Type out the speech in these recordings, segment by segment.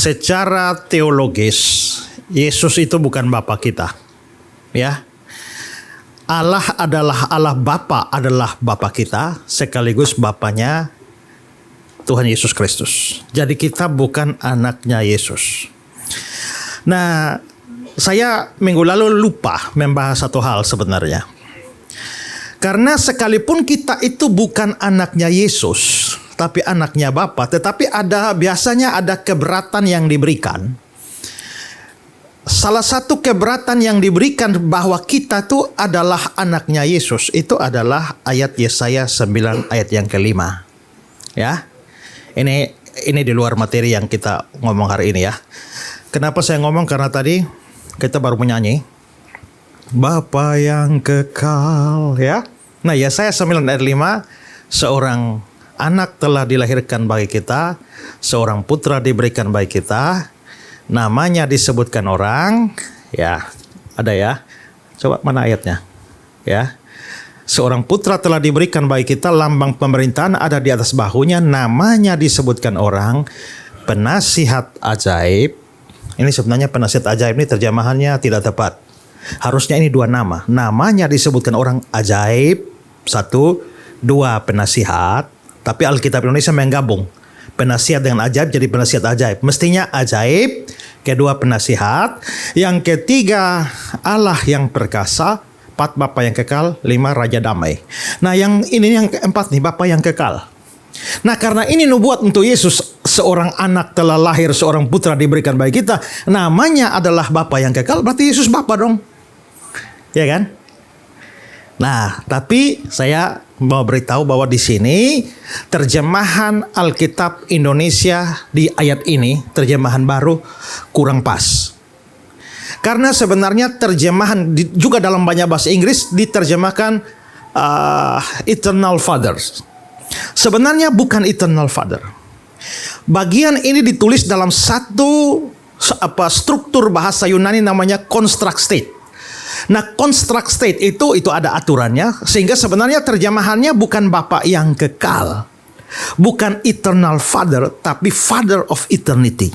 secara teologis Yesus itu bukan Bapa kita. Ya. Allah Bapa adalah Bapa kita, sekaligus Bapanya Tuhan Yesus Kristus. Jadi kita bukan anaknya Yesus. Nah, saya minggu lalu lupa membahas satu hal sebenarnya. Karena sekalipun kita itu bukan anaknya Yesus, tapi anaknya Bapa, tetapi biasanya ada keberatan yang diberikan. Salah satu keberatan yang diberikan bahwa kita tuh adalah anaknya Yesus, itu adalah ayat Yesaya 9 ayat yang kelima. Ya. Ini di luar materi yang kita ngomong hari ini ya. Kenapa saya ngomong? Karena tadi kita baru menyanyi Bapa yang kekal, ya. Nah, Yesaya 9 ayat 5, seorang anak telah dilahirkan bagi kita, seorang putra diberikan bagi kita, namanya disebutkan orang, ya, ada ya. Coba mana ayatnya? Ya. Seorang putra telah diberikan bagi kita, lambang pemerintahan ada di atas bahunya, namanya disebutkan orang, penasihat ajaib. Ini sebenarnya penasihat ajaib ini terjemahannya tidak tepat. Harusnya ini dua nama. Namanya disebutkan orang ajaib, satu, dua penasihat. Tapi Alkitab Indonesia menggabung penasihat dengan ajaib jadi penasihat ajaib. Mestinya ajaib, kedua penasihat, yang ketiga Allah yang perkasa, 4 Bapa yang kekal, 5 Raja Damai. Nah, yang keempat nih, Bapa yang kekal. Nah, karena ini nubuat untuk Yesus, seorang anak telah lahir, seorang putra diberikan bagi kita, namanya adalah Bapa yang kekal, berarti Yesus Bapa dong. Ya kan? Nah, tapi saya mau beritahu bahwa di sini terjemahan Alkitab Indonesia di ayat ini, terjemahan baru, kurang pas. Karena sebenarnya terjemahan juga dalam banyak bahasa Inggris diterjemahkan Eternal Father. Sebenarnya bukan Eternal Father. Bagian ini ditulis dalam satu struktur bahasa Yunani namanya construct state. Nah, construct state itu ada aturannya, sehingga sebenarnya terjemahannya bukan Bapa yang kekal, bukan Eternal Father, tapi Father of Eternity.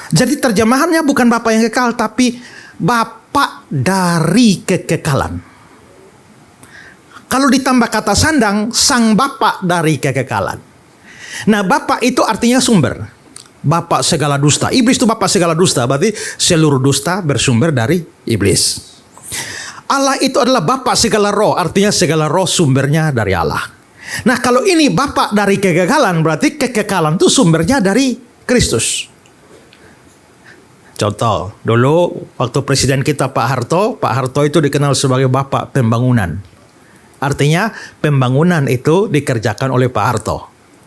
Jadi terjemahannya bukan Bapa yang kekal, tapi Bapa dari kekekalan. Kalau ditambah kata sandang, Sang Bapa dari kekekalan. Nah, Bapa itu artinya sumber. Bapa segala dusta. Iblis itu bapa segala dusta. Berarti seluruh dusta bersumber dari iblis. Allah itu adalah Bapa segala roh. Artinya segala roh sumbernya dari Allah. Nah, kalau ini Bapa dari kekekalan, berarti kekekalan itu sumbernya dari Kristus. Contoh, dulu waktu presiden kita Pak Harto itu dikenal sebagai Bapak Pembangunan. Artinya pembangunan itu dikerjakan oleh Pak Harto.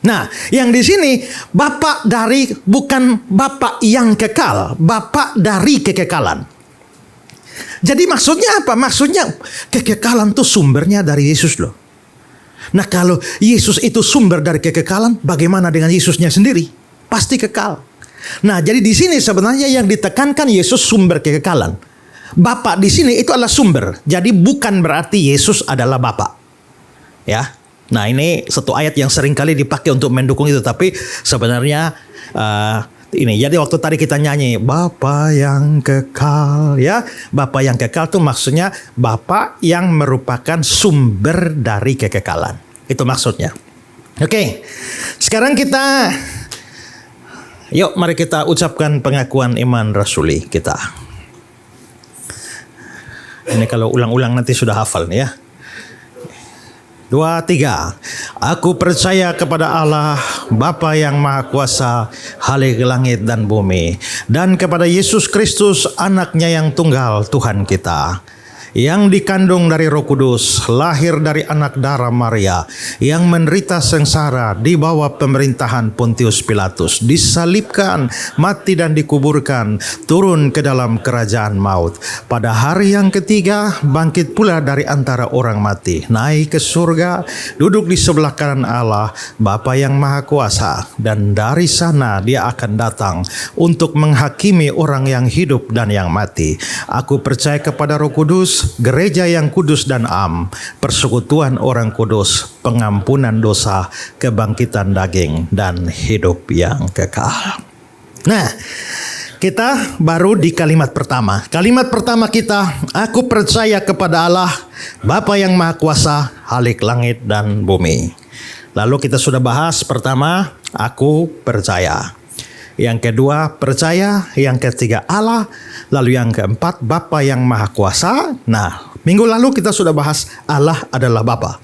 Nah, yang di sini Bapa dari, bukan Bapa yang kekal, Bapa dari kekekalan. Jadi maksudnya apa? Maksudnya kekekalan itu sumbernya dari Yesus loh. Nah, kalau Yesus itu sumber dari kekekalan, bagaimana dengan Yesusnya sendiri? Pasti kekal. Nah, jadi di sini sebenarnya yang ditekankan Yesus sumber kekekalan. Bapa di sini itu adalah sumber. Jadi bukan berarti Yesus adalah Bapa. Ya. Nah, ini satu ayat yang sering kali dipakai untuk mendukung itu, tapi sebenarnya ini. Jadi waktu tadi kita nyanyi Bapa yang kekal, ya. Bapa yang kekal itu maksudnya Bapa yang merupakan sumber dari kekekalan. Itu maksudnya. Oke. Sekarang mari kita ucapkan pengakuan iman rasuli kita. Ini kalau ulang-ulang nanti sudah hafal nih ya. 2, 3. Aku percaya kepada Allah, Bapa yang Maha Kuasa, Khalik langit dan bumi, dan kepada Yesus Kristus, anaknya yang tunggal, Tuhan kita, yang dikandung dari Roh Kudus, lahir dari anak darah Maria, yang menderita sengsara di bawah pemerintahan Pontius Pilatus, disalibkan, mati dan dikuburkan, turun ke dalam kerajaan maut. Pada hari yang ketiga, bangkit pula dari antara orang mati, naik ke surga, duduk di sebelah kanan Allah, Bapa yang Maha Kuasa, dan dari sana dia akan datang untuk menghakimi orang yang hidup dan yang mati. Aku percaya kepada Roh Kudus, gereja yang kudus dan am, persekutuan orang kudus, pengampunan dosa, kebangkitan daging, dan hidup yang kekal. Nah, kita baru di kalimat pertama. Kalimat pertama kita, aku percaya kepada Allah, Bapa yang Maha Kuasa, Khalik langit dan bumi. Lalu kita sudah bahas pertama, aku percaya. Yang kedua, percaya. Yang ketiga, Allah. Lalu yang keempat, Bapa yang Maha Kuasa. Nah, minggu lalu kita sudah bahas Allah adalah Bapa.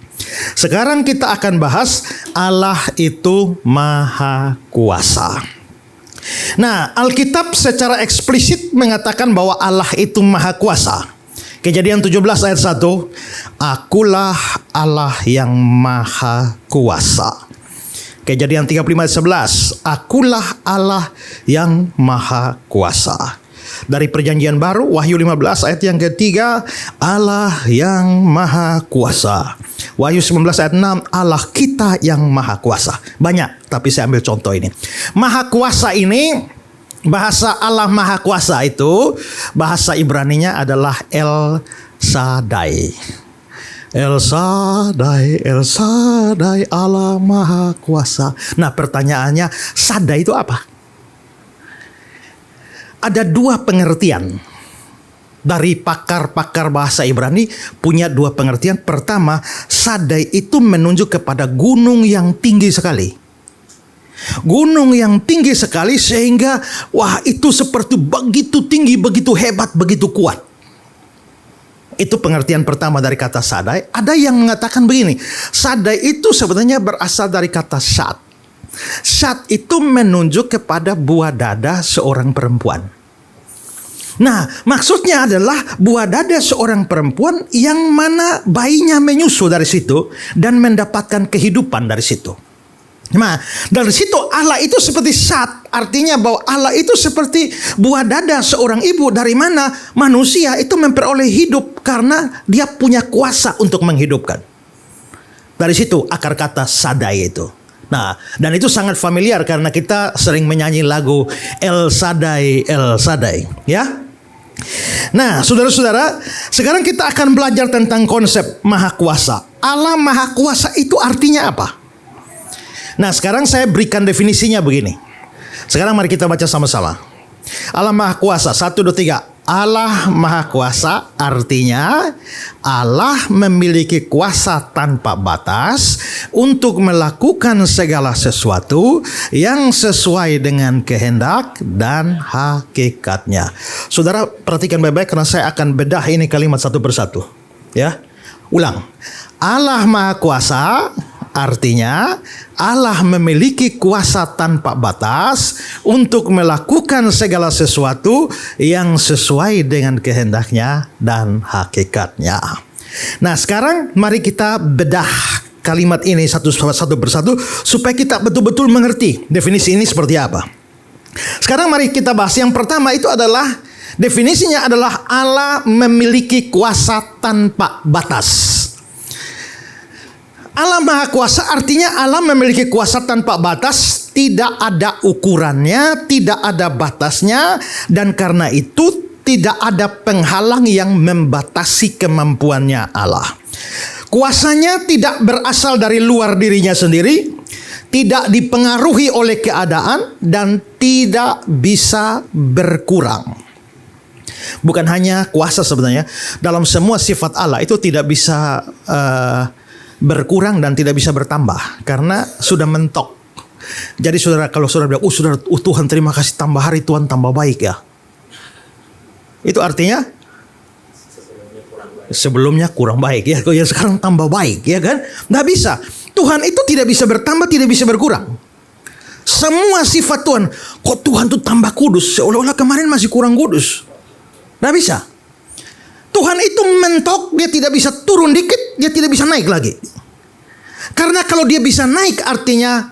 Sekarang kita akan bahas Allah itu Maha Kuasa. Nah, Alkitab secara eksplisit mengatakan bahwa Allah itu Maha Kuasa. Kejadian 17 ayat 1, akulah Allah yang Maha Kuasa. Kejadian 35 ayat 11, akulah Allah yang Maha Kuasa. Dari perjanjian baru, Wahyu 15 ayat yang ketiga, Allah yang Maha Kuasa. Wahyu 19 ayat 6, Allah kita yang Maha Kuasa. Banyak, tapi saya ambil contoh ini. Maha Kuasa ini, bahasa Allah Maha Kuasa itu, bahasa Ibraninya adalah El Shaddai. El Shaddai, El Shaddai, Allah Maha Kuasa. Nah, pertanyaannya, Shaddai itu apa? Ada dua pengertian. Dari pakar-pakar bahasa Ibrani punya dua pengertian. Pertama, Shaddai itu menunjuk kepada gunung yang tinggi sekali. Gunung yang tinggi sekali sehingga wah itu seperti begitu tinggi, begitu hebat, begitu kuat. Itu pengertian pertama dari kata Shaddai. Ada yang mengatakan begini, Shaddai itu sebenarnya berasal dari kata Shad. Shad itu menunjuk kepada buah dada seorang perempuan. Nah, maksudnya adalah buah dada seorang perempuan yang mana bayinya menyusu dari situ dan mendapatkan kehidupan dari situ. Nah, dari situ Allah itu seperti Shad, artinya bahwa Allah itu seperti buah dada seorang ibu dari mana manusia itu memperoleh hidup karena dia punya kuasa untuk menghidupkan. Dari situ akar kata Shaddai itu. Nah, dan itu sangat familiar karena kita sering menyanyi lagu El Shaddai, El Shaddai, ya. Nah, saudara-saudara, sekarang kita akan belajar tentang konsep Maha Kuasa. Allah Maha Kuasa itu artinya apa? Nah, sekarang saya berikan definisinya begini. Sekarang mari kita baca sama-sama. Allah Maha Kuasa, 1, 2, 3. Allah Maha Kuasa artinya Allah memiliki kuasa tanpa batas untuk melakukan segala sesuatu yang sesuai dengan kehendak dan hakikatnya. Saudara perhatikan baik-baik karena saya akan bedah ini kalimat satu persatu. Ya, ulang. Allah Maha Kuasa artinya Allah memiliki kuasa tanpa batas untuk melakukan segala sesuatu yang sesuai dengan kehendaknya dan hakikatnya. Nah, sekarang mari kita bedah kalimat ini satu persatu supaya kita betul-betul mengerti definisi ini seperti apa. Sekarang mari kita bahas yang pertama itu adalah definisinya adalah Allah memiliki kuasa tanpa batas. Allah Maha Kuasa artinya Allah memiliki kuasa tanpa batas, tidak ada ukurannya, tidak ada batasnya, dan karena itu tidak ada penghalang yang membatasi kemampuannya Allah. Kuasanya tidak berasal dari luar dirinya sendiri, tidak dipengaruhi oleh keadaan, dan tidak bisa berkurang. Bukan hanya kuasa sebenarnya, dalam semua sifat Allah itu tidak bisa berkurang dan tidak bisa bertambah karena sudah mentok. Jadi saudara, kalau saudara bilang, saudara, Tuhan terima kasih tambah hari Tuhan tambah baik ya, itu artinya sebelumnya kurang baik ya, kalau sekarang tambah baik ya kan? Nggak bisa. Tuhan itu tidak bisa bertambah, tidak bisa berkurang. Semua sifat Tuhan, kok Tuhan tuh tambah kudus, seolah-olah kemarin masih kurang kudus. Nggak bisa. Tuhan itu mentok, dia tidak bisa turun dikit, dia tidak bisa naik lagi. Karena kalau dia bisa naik artinya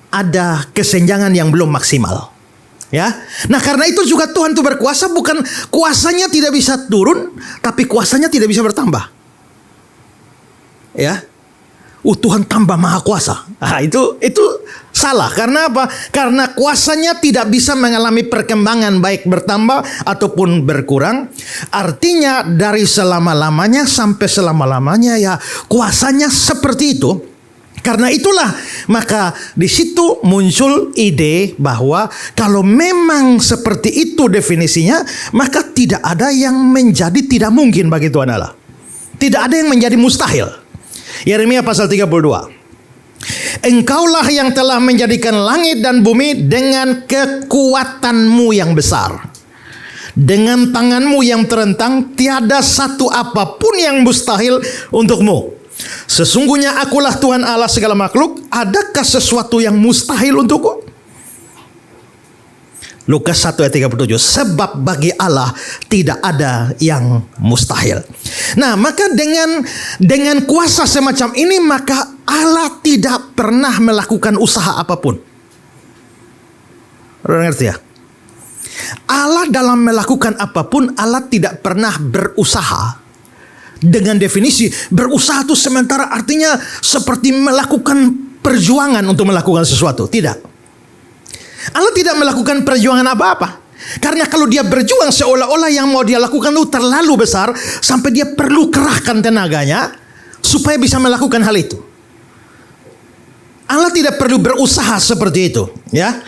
ada kesenjangan yang belum maksimal. Ya. Nah, karena itu juga Tuhan itu berkuasa, bukan kuasanya tidak bisa turun, tapi kuasanya tidak bisa bertambah. Ya. Tuhan tambah maha kuasa. Nah, itu salah. Karena apa? Karena kuasanya tidak bisa mengalami perkembangan baik bertambah ataupun berkurang. Artinya dari selama-lamanya sampai selama-lamanya ya kuasanya seperti itu. Karena itulah maka di situ muncul ide bahwa kalau memang seperti itu definisinya, maka tidak ada yang menjadi tidak mungkin bagi Tuhan Allah. Tidak ada yang menjadi mustahil. Yeremia pasal 32. Engkaulah yang telah menjadikan langit dan bumi dengan kekuatanmu yang besar. Dengan tanganmu yang terentang, tiada satu apapun yang mustahil untukmu. Sesungguhnya akulah Tuhan Allah segala makhluk. Adakah sesuatu yang mustahil untukku? Lukas 1 ayat 37. Sebab bagi Allah tidak ada yang mustahil. Nah, maka dengan kuasa semacam ini, maka Allah tidak pernah melakukan usaha apapun. Ngerti ya? Allah dalam melakukan apapun, Allah tidak pernah berusaha. Dengan definisi berusaha itu sementara artinya seperti melakukan perjuangan untuk melakukan sesuatu. Tidak. Allah tidak melakukan perjuangan apa-apa. Karena kalau dia berjuang, seolah-olah yang mau dia lakukan itu terlalu besar sampai dia perlu kerahkan tenaganya supaya bisa melakukan hal itu. Allah tidak perlu berusaha seperti itu, ya.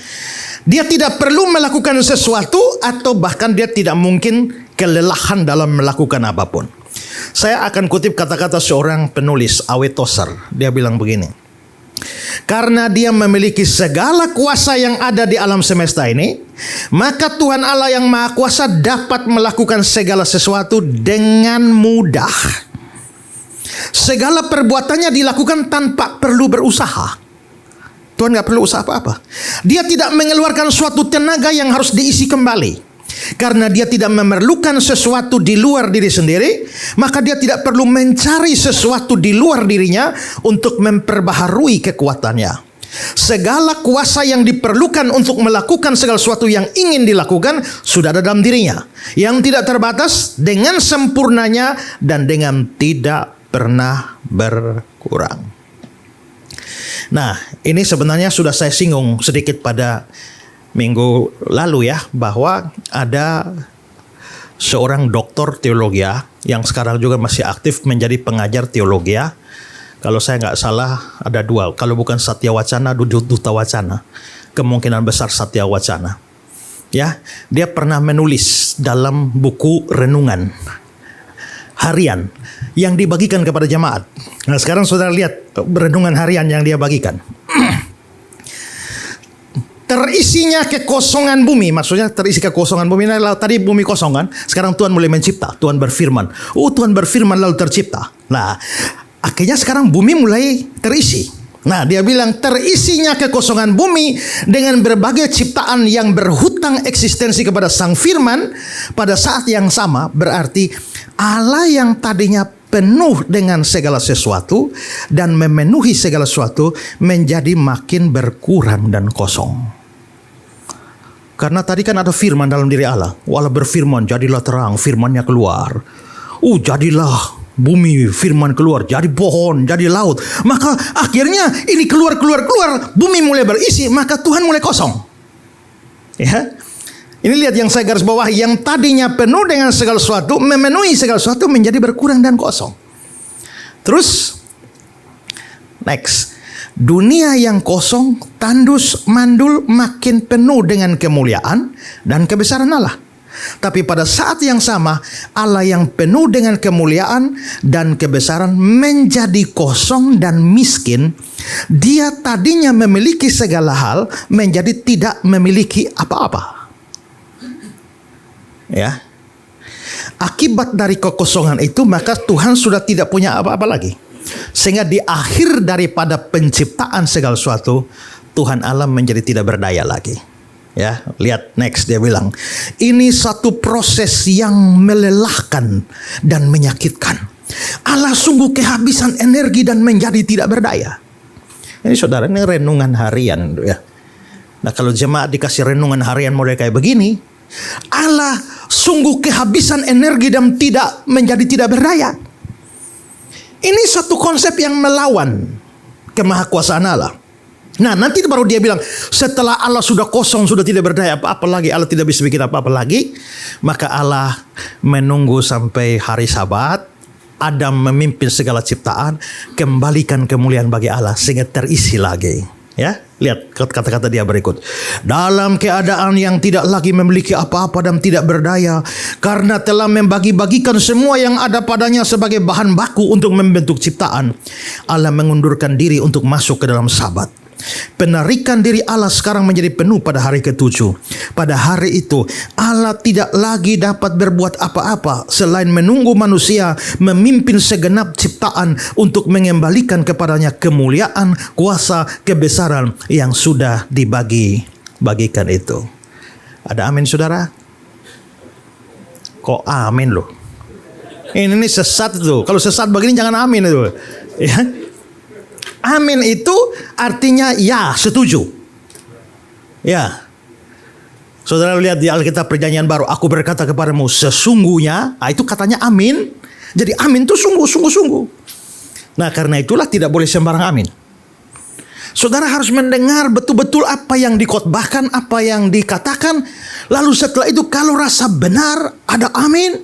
Dia tidak perlu melakukan sesuatu atau bahkan dia tidak mungkin kelelahan dalam melakukan apapun. Saya akan kutip kata-kata seorang penulis, Awe Tozer. Dia bilang begini. Karena dia memiliki segala kuasa yang ada di alam semesta ini, maka Tuhan Allah yang Maha Kuasa dapat melakukan segala sesuatu dengan mudah. Segala perbuatannya dilakukan tanpa perlu berusaha. Tuhan gak perlu usaha apa-apa. Dia tidak mengeluarkan suatu tenaga yang harus diisi kembali. Karena dia tidak memerlukan sesuatu di luar diri sendiri, maka dia tidak perlu mencari sesuatu di luar dirinya untuk memperbaharui kekuatannya. Segala kuasa yang diperlukan untuk melakukan segala sesuatu yang ingin dilakukan sudah ada dalam dirinya, yang tidak terbatas, dengan sempurnanya dan dengan tidak pernah berkurang. Nah, ini sebenarnya sudah saya singgung sedikit pada minggu lalu ya, bahwa ada seorang doktor teologi yang sekarang juga masih aktif menjadi pengajar teologi. Kalau saya nggak salah ada dua, kalau bukan Satya Wacana, Duta Wacana. Kemungkinan besar Satya Wacana. Ya, dia pernah menulis dalam buku renungan harian yang dibagikan kepada jemaat. Nah, sekarang saudara lihat renungan harian yang dia bagikan. Terisinya kekosongan bumi, maksudnya terisi kekosongan bumi. Nah, tadi bumi kosong kan, sekarang Tuhan mulai mencipta, Tuhan berfirman. Tuhan berfirman lalu tercipta. Nah, akhirnya sekarang bumi mulai terisi. Nah, dia bilang terisinya kekosongan bumi dengan berbagai ciptaan yang berhutang eksistensi kepada Sang Firman pada saat yang sama. Berarti Allah yang tadinya penuh dengan segala sesuatu dan memenuhi segala sesuatu menjadi makin berkurang dan kosong. Karena tadi kan ada firman dalam diri Allah. Allah berfirman, jadilah terang, firmannya keluar. Jadilah bumi, firman keluar, jadi pohon, jadi laut. Maka akhirnya ini keluar, bumi mulai berisi, maka Tuhan mulai kosong. Ya. Ini lihat yang saya garis bawah, yang tadinya penuh dengan segala sesuatu, memenuhi segala sesuatu menjadi berkurang dan kosong. Terus, next. Dunia yang kosong, tandus, mandul, makin penuh dengan kemuliaan dan kebesaran Allah. Tapi pada saat yang sama, Allah yang penuh dengan kemuliaan dan kebesaran menjadi kosong dan miskin. Dia tadinya memiliki segala hal, menjadi tidak memiliki apa-apa. Ya. Akibat dari kekosongan itu, maka Tuhan sudah tidak punya apa-apa lagi. Sehingga di akhir daripada penciptaan segala sesuatu, Tuhan Allah menjadi tidak berdaya lagi. Ya, lihat next, dia bilang, ini satu proses yang melelahkan dan menyakitkan. Allah sungguh kehabisan energi dan menjadi tidak berdaya. Ini saudara, ini renungan harian ya. Nah, kalau jemaat dikasih renungan harian model kayak begini, Allah sungguh kehabisan energi dan menjadi tidak berdaya. Ini satu konsep yang melawan kemahakuasaan Allah. Nah, nanti baru dia bilang, setelah Allah sudah kosong, sudah tidak berdaya apa-apa lagi, Allah tidak bisa bikin apa-apa lagi, maka Allah menunggu sampai hari Sabat, Adam memimpin segala ciptaan, kembalikan kemuliaan bagi Allah sehingga terisi lagi. Ya, lihat kata-kata dia berikut. Dalam keadaan yang tidak lagi memiliki apa-apa dan tidak berdaya, karena telah membagi-bagikan semua yang ada padanya sebagai bahan baku untuk membentuk ciptaan, Allah mengundurkan diri untuk masuk ke dalam Sabat. Penarikan diri Allah sekarang menjadi penuh pada hari ke-7. Pada hari itu Allah tidak lagi dapat berbuat apa-apa selain menunggu manusia memimpin segenap ciptaan untuk mengembalikan kepadanya kemuliaan, kuasa, kebesaran yang sudah dibagi-bagikan itu. Ada amin saudara? Kok amin loh? Ini sesat tuh. Kalau sesat begini jangan amin itu. Ya. Amin itu artinya ya, setuju. Ya. Saudara lihat di Alkitab Perjanjian Baru, aku berkata kepadamu sesungguhnya, itu katanya amin. Jadi amin itu sungguh-sungguh. Nah, karena itulah tidak boleh sembarang amin. Saudara harus mendengar betul-betul apa yang dikhotbahkan, apa yang dikatakan. Lalu setelah itu kalau rasa benar ada amin.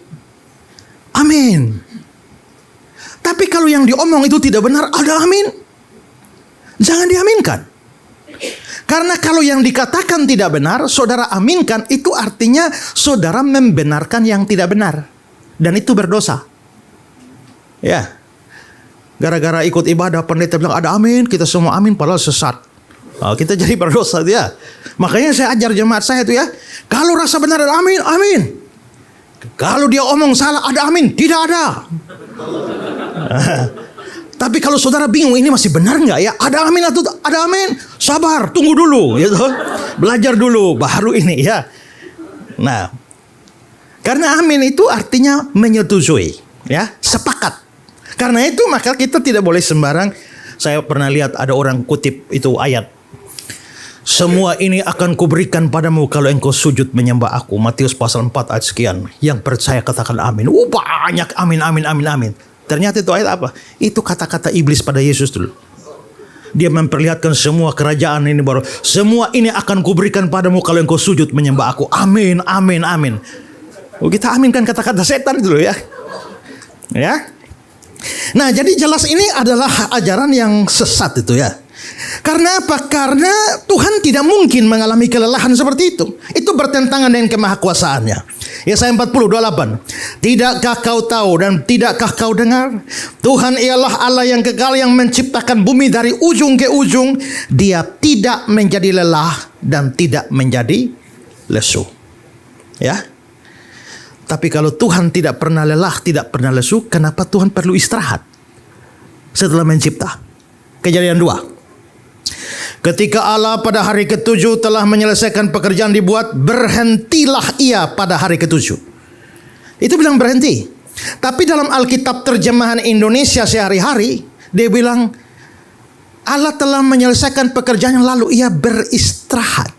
Amin. Tapi kalau yang diomong itu tidak benar, ada amin. Jangan diaminkan. Karena kalau yang dikatakan tidak benar, saudara aminkan, itu artinya saudara membenarkan yang tidak benar. Dan itu berdosa. Ya. Gara-gara ikut ibadah, pendeta bilang ada amin, kita semua amin, padahal sesat. Kita jadi berdosa dia. Makanya saya ajar jemaat saya itu ya, kalau rasa benar ada amin, amin. Kalau dia omong salah ada amin, tidak ada. Tapi kalau saudara bingung ini masih benar nggak ya? Ada amin atau ada amin? Sabar, tunggu dulu, gitu. Belajar dulu, baru ini ya. Nah, karena amin itu artinya menyetujui, ya, sepakat. Karena itu maka kita tidak boleh sembarang. Saya pernah lihat ada orang kutip itu ayat. Semua ini akan kuberikan padamu kalau engkau sujud menyembah aku. Matius pasal 4 ayat sekian. Yang percaya katakan amin. Banyak amin, amin, amin, amin. Ternyata itu ayat apa? Itu kata-kata iblis pada Yesus dulu. Dia memperlihatkan semua kerajaan ini baru. Semua ini akan kuberikan padamu kalau engkau sujud menyembah aku. Amin, amin, amin. Kita aminkan kata-kata setan dulu ya. Ya. Nah, jadi jelas ini adalah ajaran yang sesat itu ya. Karena apa? Karena Tuhan tidak mungkin mengalami kelelahan seperti itu. Itu bertentangan dengan kemahakuasaannya. Yesaya 40:28. Tidakkah kau tahu dan tidakkah kau dengar? Tuhan ialah Allah yang kekal, yang menciptakan bumi dari ujung ke ujung. Dia tidak menjadi lelah dan tidak menjadi lesu. Ya. Tapi kalau Tuhan tidak pernah lelah, tidak pernah lesu, kenapa Tuhan perlu istirahat setelah mencipta? Kejadian 2. Ketika Allah pada hari ke-7 telah menyelesaikan pekerjaan dibuat, berhentilah ia pada hari ke-7. Itu bilang berhenti. Tapi dalam Alkitab terjemahan Indonesia sehari-hari, dia bilang Allah telah menyelesaikan pekerjaan lalu ia beristirahat.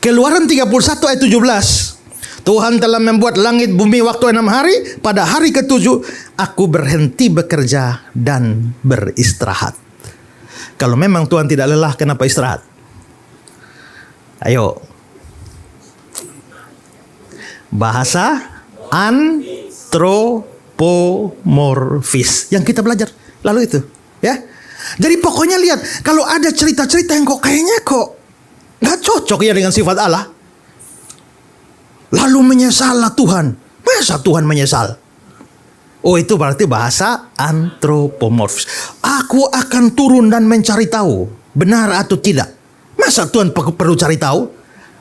Keluaran 31 ayat 17. Tuhan telah membuat langit bumi waktu 6 hari, pada hari ke-7 aku berhenti bekerja dan beristirahat. Kalau memang Tuhan tidak lelah, kenapa istirahat? Ayo. Bahasa anthropomorphis yang kita belajar lalu itu, ya. Jadi pokoknya lihat, kalau ada cerita-cerita yang kok kayaknya kok nggak cocok ya dengan sifat Allah, lalu menyesallah Tuhan. Masa Tuhan menyesal? Oh, itu berarti bahasa anthropomorphis. Aku akan turun dan mencari tahu benar atau tidak. Masa Tuhan perlu cari tahu?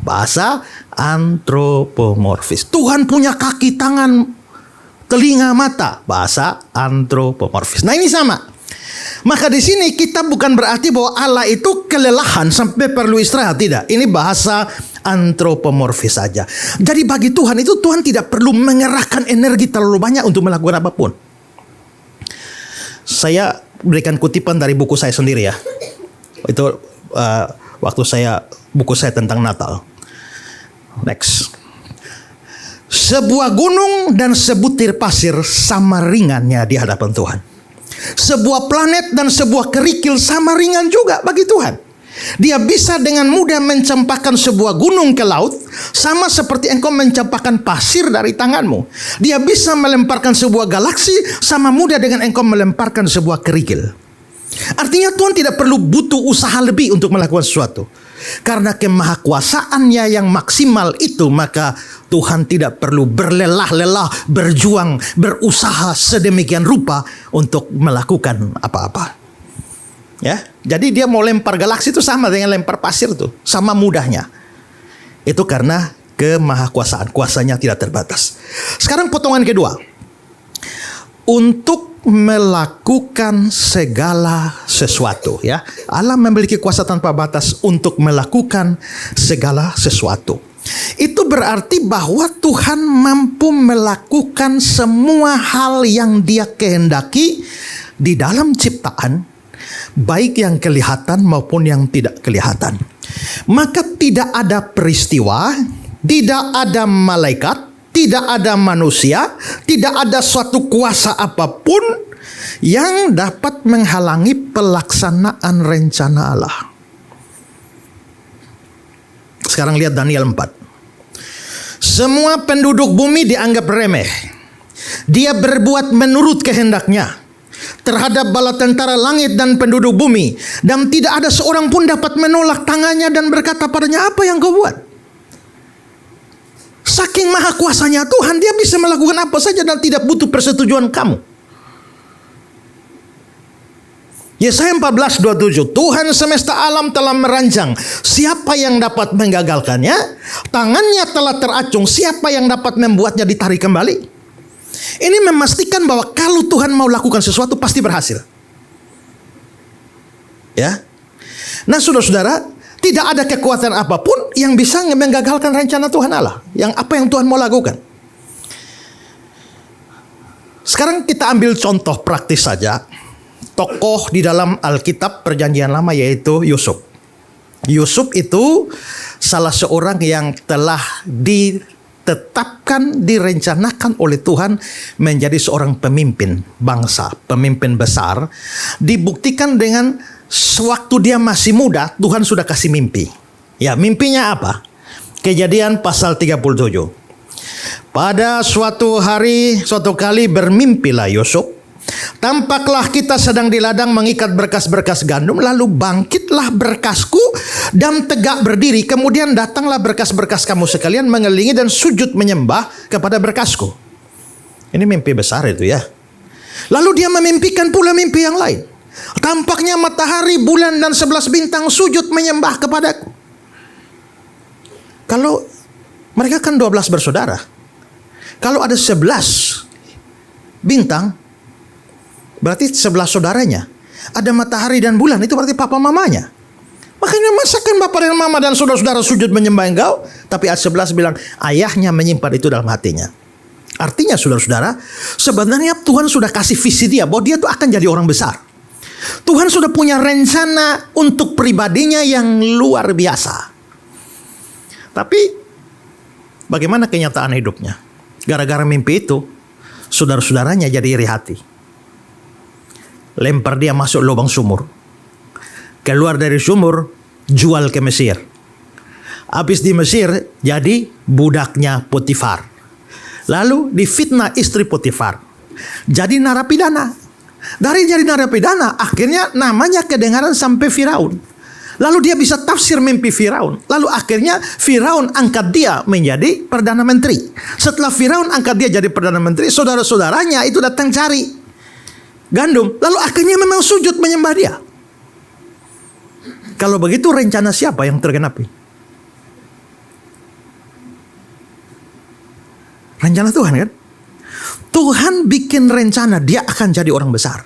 Bahasa anthropomorphis. Tuhan punya kaki, tangan, telinga, mata. Bahasa anthropomorphis. Nah, ini sama. Maka di sini kita bukan berarti bahwa Allah itu kelelahan sampai perlu istirahat, tidak. Ini bahasa anthropomorphis saja. Jadi bagi Tuhan itu, Tuhan tidak perlu mengerahkan energi terlalu banyak untuk melakukan apapun. Saya berikan kutipan dari buku saya sendiri ya. Itu waktu buku saya tentang Natal. Next. Sebuah gunung dan sebutir pasir sama ringannya di hadapan Tuhan. Sebuah planet dan sebuah kerikil sama ringan juga bagi Tuhan. Dia bisa dengan mudah mencampakkan sebuah gunung ke laut, sama seperti engkau mencampakkan pasir dari tanganmu. Dia bisa melemparkan sebuah galaksi sama mudah dengan engkau melemparkan sebuah kerikil. Artinya Tuhan tidak perlu butuh usaha lebih untuk melakukan sesuatu. Karena kemahakuasaannya yang maksimal itu, maka Tuhan tidak perlu berlelah-lelah, berjuang, berusaha sedemikian rupa untuk melakukan apa-apa. Ya, jadi dia mau lempar galaksi itu sama dengan lempar pasir tuh, sama mudahnya. Itu karena kemahakuasaan, kuasanya tidak terbatas. Sekarang potongan kedua. Untuk melakukan segala sesuatu, ya. Allah memiliki kuasa tanpa batas untuk melakukan segala sesuatu. Itu berarti bahwa Tuhan mampu melakukan semua hal yang Dia kehendaki di dalam ciptaan, baik yang kelihatan maupun yang tidak kelihatan. Maka tidak ada peristiwa, tidak ada malaikat, tidak ada manusia, tidak ada suatu kuasa apapun yang dapat menghalangi pelaksanaan rencana Allah. Sekarang lihat Daniel 4. Semua penduduk bumi dianggap remeh. Dia berbuat menurut kehendaknya terhadap bala tentara langit dan penduduk bumi, dan tidak ada seorang pun dapat menolak tangannya dan berkata padanya, apa yang kau buat? Saking maha kuasanya Tuhan, Dia bisa melakukan apa saja dan tidak butuh persetujuan kamu. Yesaya 14:27, Tuhan semesta alam telah merancang, siapa yang dapat menggagalkannya? Tangannya telah teracung, siapa yang dapat membuatnya ditarik kembali? Ini memastikan bahwa kalau Tuhan mau lakukan sesuatu pasti berhasil. Ya. Nah, saudara-saudara, tidak ada kekuatan apapun yang bisa menggagalkan rencana Tuhan Allah. Yang apa yang Tuhan mau lakukan. Sekarang kita ambil contoh praktis saja. Tokoh di dalam Alkitab Perjanjian Lama yaitu Yusuf. Yusuf itu salah seorang yang telah ditetapkan, direncanakan oleh Tuhan menjadi seorang pemimpin bangsa, pemimpin besar. Dibuktikan dengan sewaktu dia masih muda, Tuhan sudah kasih mimpi. Ya, mimpinya apa? Kejadian pasal 37. Pada suatu hari, suatu kali bermimpilah Yusuf. Tampaklah kita sedang di ladang mengikat berkas-berkas gandum, lalu bangkitlah berkasku dan tegak berdiri. Kemudian datanglah berkas-berkas kamu sekalian mengelilingi dan sujud menyembah kepada berkasku. Ini mimpi besar itu ya. Lalu dia memimpikan pula mimpi yang lain. Tampaknya matahari, bulan dan 11 bintang sujud menyembah kepadaku. Kalau mereka kan 12 bersaudara. Kalau ada 11 bintang, berarti 11 saudaranya. Ada matahari dan bulan, itu berarti papa mamanya. Makanya masakan bapak dan mama dan saudara-saudara sujud menyembah engkau. Tapi ayat 11 bilang ayahnya menyimpan itu dalam hatinya. Artinya saudara-saudara, sebenarnya Tuhan sudah kasih visi dia bahwa dia tuh akan jadi orang besar. Tuhan sudah punya rencana untuk pribadinya yang luar biasa. Tapi bagaimana kenyataan hidupnya? Gara-gara mimpi itu, saudara-saudaranya jadi iri hati. Lempar dia masuk lubang sumur. Keluar dari sumur, jual ke Mesir. Habis di Mesir, jadi budaknya Potifar. Lalu difitnah istri Potifar. Jadi narapidana. Dari jadi narapidana, akhirnya namanya kedengaran sampai Firaun. Lalu dia bisa tafsir mimpi Firaun. Lalu akhirnya Firaun angkat dia menjadi Perdana Menteri. Setelah Firaun angkat dia jadi Perdana Menteri, saudara-saudaranya itu datang cari gandum. Lalu akhirnya memang sujud menyembah dia. Kalau begitu rencana siapa yang tergenapi? Rencana Tuhan kan? Tuhan bikin rencana dia akan jadi orang besar.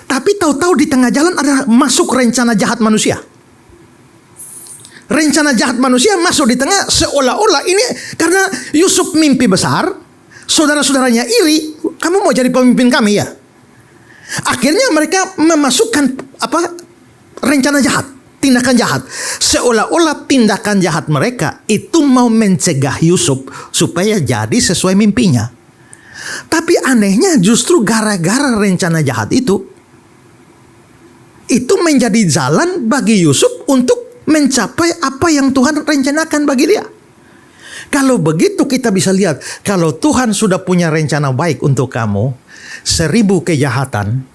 Tapi tahu-tahu di tengah jalan ada masuk rencana jahat manusia. Rencana jahat manusia masuk di tengah, seolah-olah ini karena Yusuf mimpi besar, saudara-saudaranya iri, kamu mau jadi pemimpin kami ya? Akhirnya mereka memasukkan rencana jahat, tindakan jahat. Seolah-olah tindakan jahat mereka itu mau mencegah Yusuf supaya jadi sesuai mimpinya. Tapi anehnya justru gara-gara rencana jahat itu, itu menjadi jalan bagi Yusuf untuk mencapai apa yang Tuhan rencanakan bagi dia. Kalau begitu kita bisa lihat, kalau Tuhan sudah punya rencana baik untuk kamu, 1000 kejahatan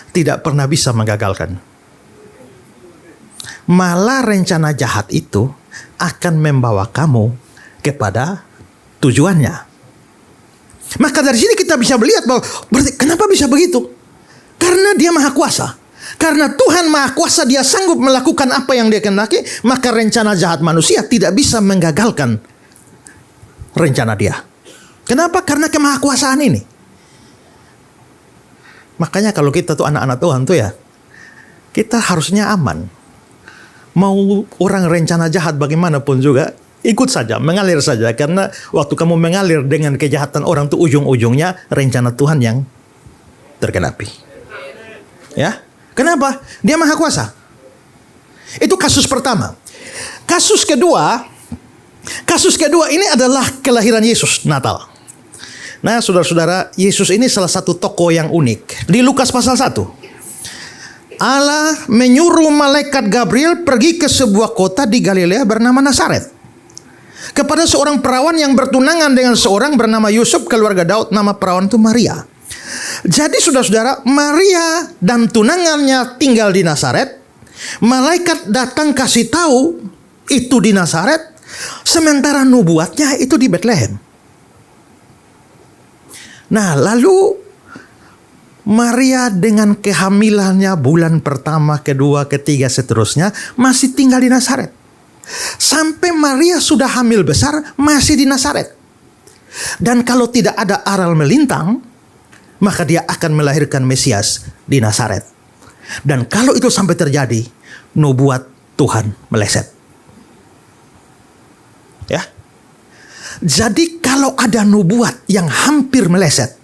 tidak pernah bisa menggagalkan. Malah rencana jahat itu akan membawa kamu kepada tujuannya. Maka dari sini kita bisa melihat bahwa berarti kenapa bisa begitu? Karena dia maha kuasa. Karena Tuhan maha kuasa, dia sanggup melakukan apa yang dia kehendaki, maka rencana jahat manusia tidak bisa menggagalkan rencana dia. Kenapa? Karena kemahakuasaan ini. Makanya kalau kita tuh anak-anak Tuhan tuh ya, kita harusnya aman. Mau orang rencana jahat bagaimanapun juga, ikut saja, mengalir saja. Karena waktu kamu mengalir dengan kejahatan orang tuh ujung-ujungnya rencana Tuhan yang tergenapi. Ya, kenapa? Dia maha kuasa. Itu kasus pertama. Kasus kedua ini adalah kelahiran Yesus, Natal. Nah, saudara-saudara, Yesus ini salah satu tokoh yang unik. Di Lukas pasal 1, Allah menyuruh malaikat Gabriel pergi ke sebuah kota di Galilea bernama Nazaret, kepada seorang perawan yang bertunangan dengan seorang bernama Yusuf, keluarga Daud. Nama perawan itu Maria. Jadi saudara-saudara, Maria dan tunangannya tinggal di Nazaret. Malaikat datang kasih tahu itu di Nazaret, sementara nubuatnya itu di Bethlehem. Nah, lalu Maria dengan kehamilannya bulan pertama, kedua, ketiga, seterusnya masih tinggal di Nazaret. Sampai Maria sudah hamil besar masih di Nazaret. Dan kalau tidak ada aral melintang, maka dia akan melahirkan Mesias di Nazaret. Dan kalau itu sampai terjadi, nubuat Tuhan meleset. Ya. Jadi kalau ada nubuat yang hampir meleset,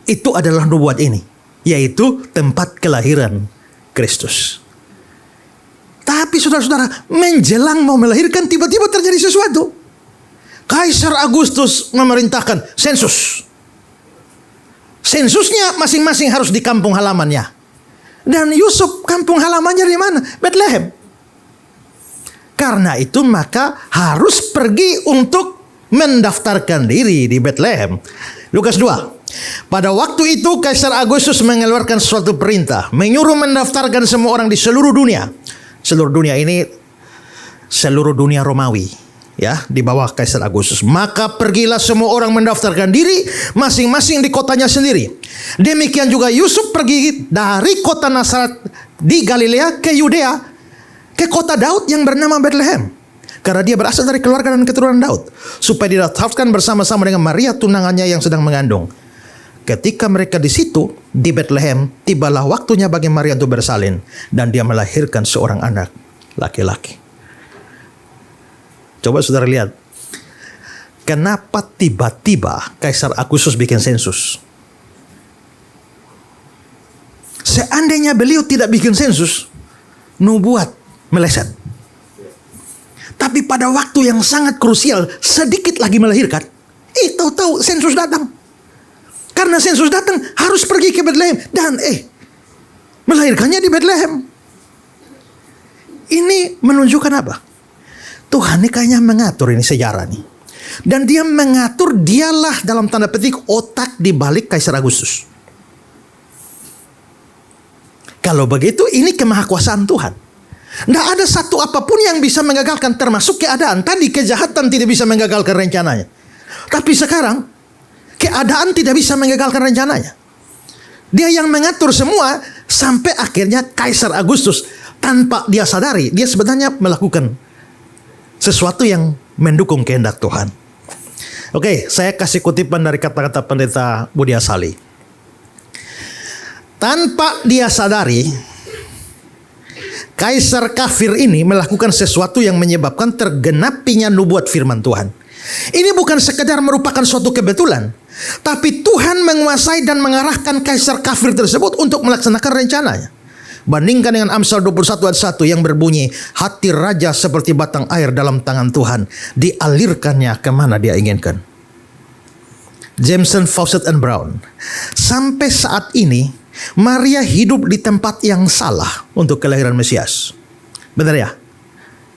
itu adalah nubuat ini, yaitu tempat kelahiran Kristus. Tapi saudara-saudara, menjelang mau melahirkan tiba-tiba terjadi sesuatu. Kaisar Agustus memerintahkan sensus. Sensusnya masing-masing harus di kampung halamannya. Dan Yusuf kampung halamannya di mana? Bethlehem. Karena itu maka harus pergi untuk mendaftarkan diri di Bethlehem. Lukas 2. Pada waktu itu Kaisar Agustus mengeluarkan suatu perintah, menyuruh mendaftarkan semua orang di seluruh dunia. Seluruh dunia ini seluruh dunia Romawi, ya, di bawah Kaisar Agustus. Maka pergilah semua orang mendaftarkan diri masing-masing di kotanya sendiri. Demikian juga Yusuf pergi dari kota Nazaret di Galilea ke Yudea, ke kota Daud yang bernama Bethlehem, karena dia berasal dari keluarga dan keturunan Daud, supaya didaftarkan bersama-sama dengan Maria tunangannya yang sedang mengandung. Ketika mereka di situ, di Bethlehem, tibalah waktunya bagi Maria untuk bersalin, dan dia melahirkan seorang anak laki-laki. Coba saudara lihat, kenapa tiba-tiba Kaisar Agustus bikin sensus? Seandainya beliau tidak bikin sensus, nubuat meleset. Tapi pada waktu yang sangat krusial, sedikit lagi melahirkan, tahu-tahu sensus datang. Karena sensus datang, harus pergi ke Bethlehem. Dan melahirkannya di Bethlehem. Ini menunjukkan apa? Tuhan ini kayaknya mengatur ini sejarah nih. Dan dia mengatur, dialah dalam tanda petik otak di balik Kaisar Agustus. Kalau begitu, ini kemahakuasaan Tuhan. Tidak ada satu apapun yang bisa menggagalkan, termasuk keadaan. Tadi kejahatan tidak bisa menggagalkan rencananya. Tapi sekarang, keadaan tidak bisa menggagalkan rencananya. Dia yang mengatur semua, sampai akhirnya Kaisar Agustus, tanpa dia sadari, dia sebenarnya melakukan sesuatu yang mendukung kehendak Tuhan. Oke, saya kasih kutipan dari kata-kata pendeta Budi Asali. Tanpa dia sadari, Kaisar kafir ini melakukan sesuatu yang menyebabkan tergenapinya nubuat firman Tuhan. Ini bukan sekedar merupakan suatu kebetulan, tapi Tuhan menguasai dan mengarahkan Kaisar kafir tersebut untuk melaksanakan rencananya. Bandingkan dengan Amsal 21 ayat 1 yang berbunyi, hati raja seperti batang air dalam tangan Tuhan, dialirkannya kemana dia inginkan. Jameson, Fawcett and Brown. Sampai saat ini Maria hidup di tempat yang salah untuk kelahiran Mesias. Benar ya?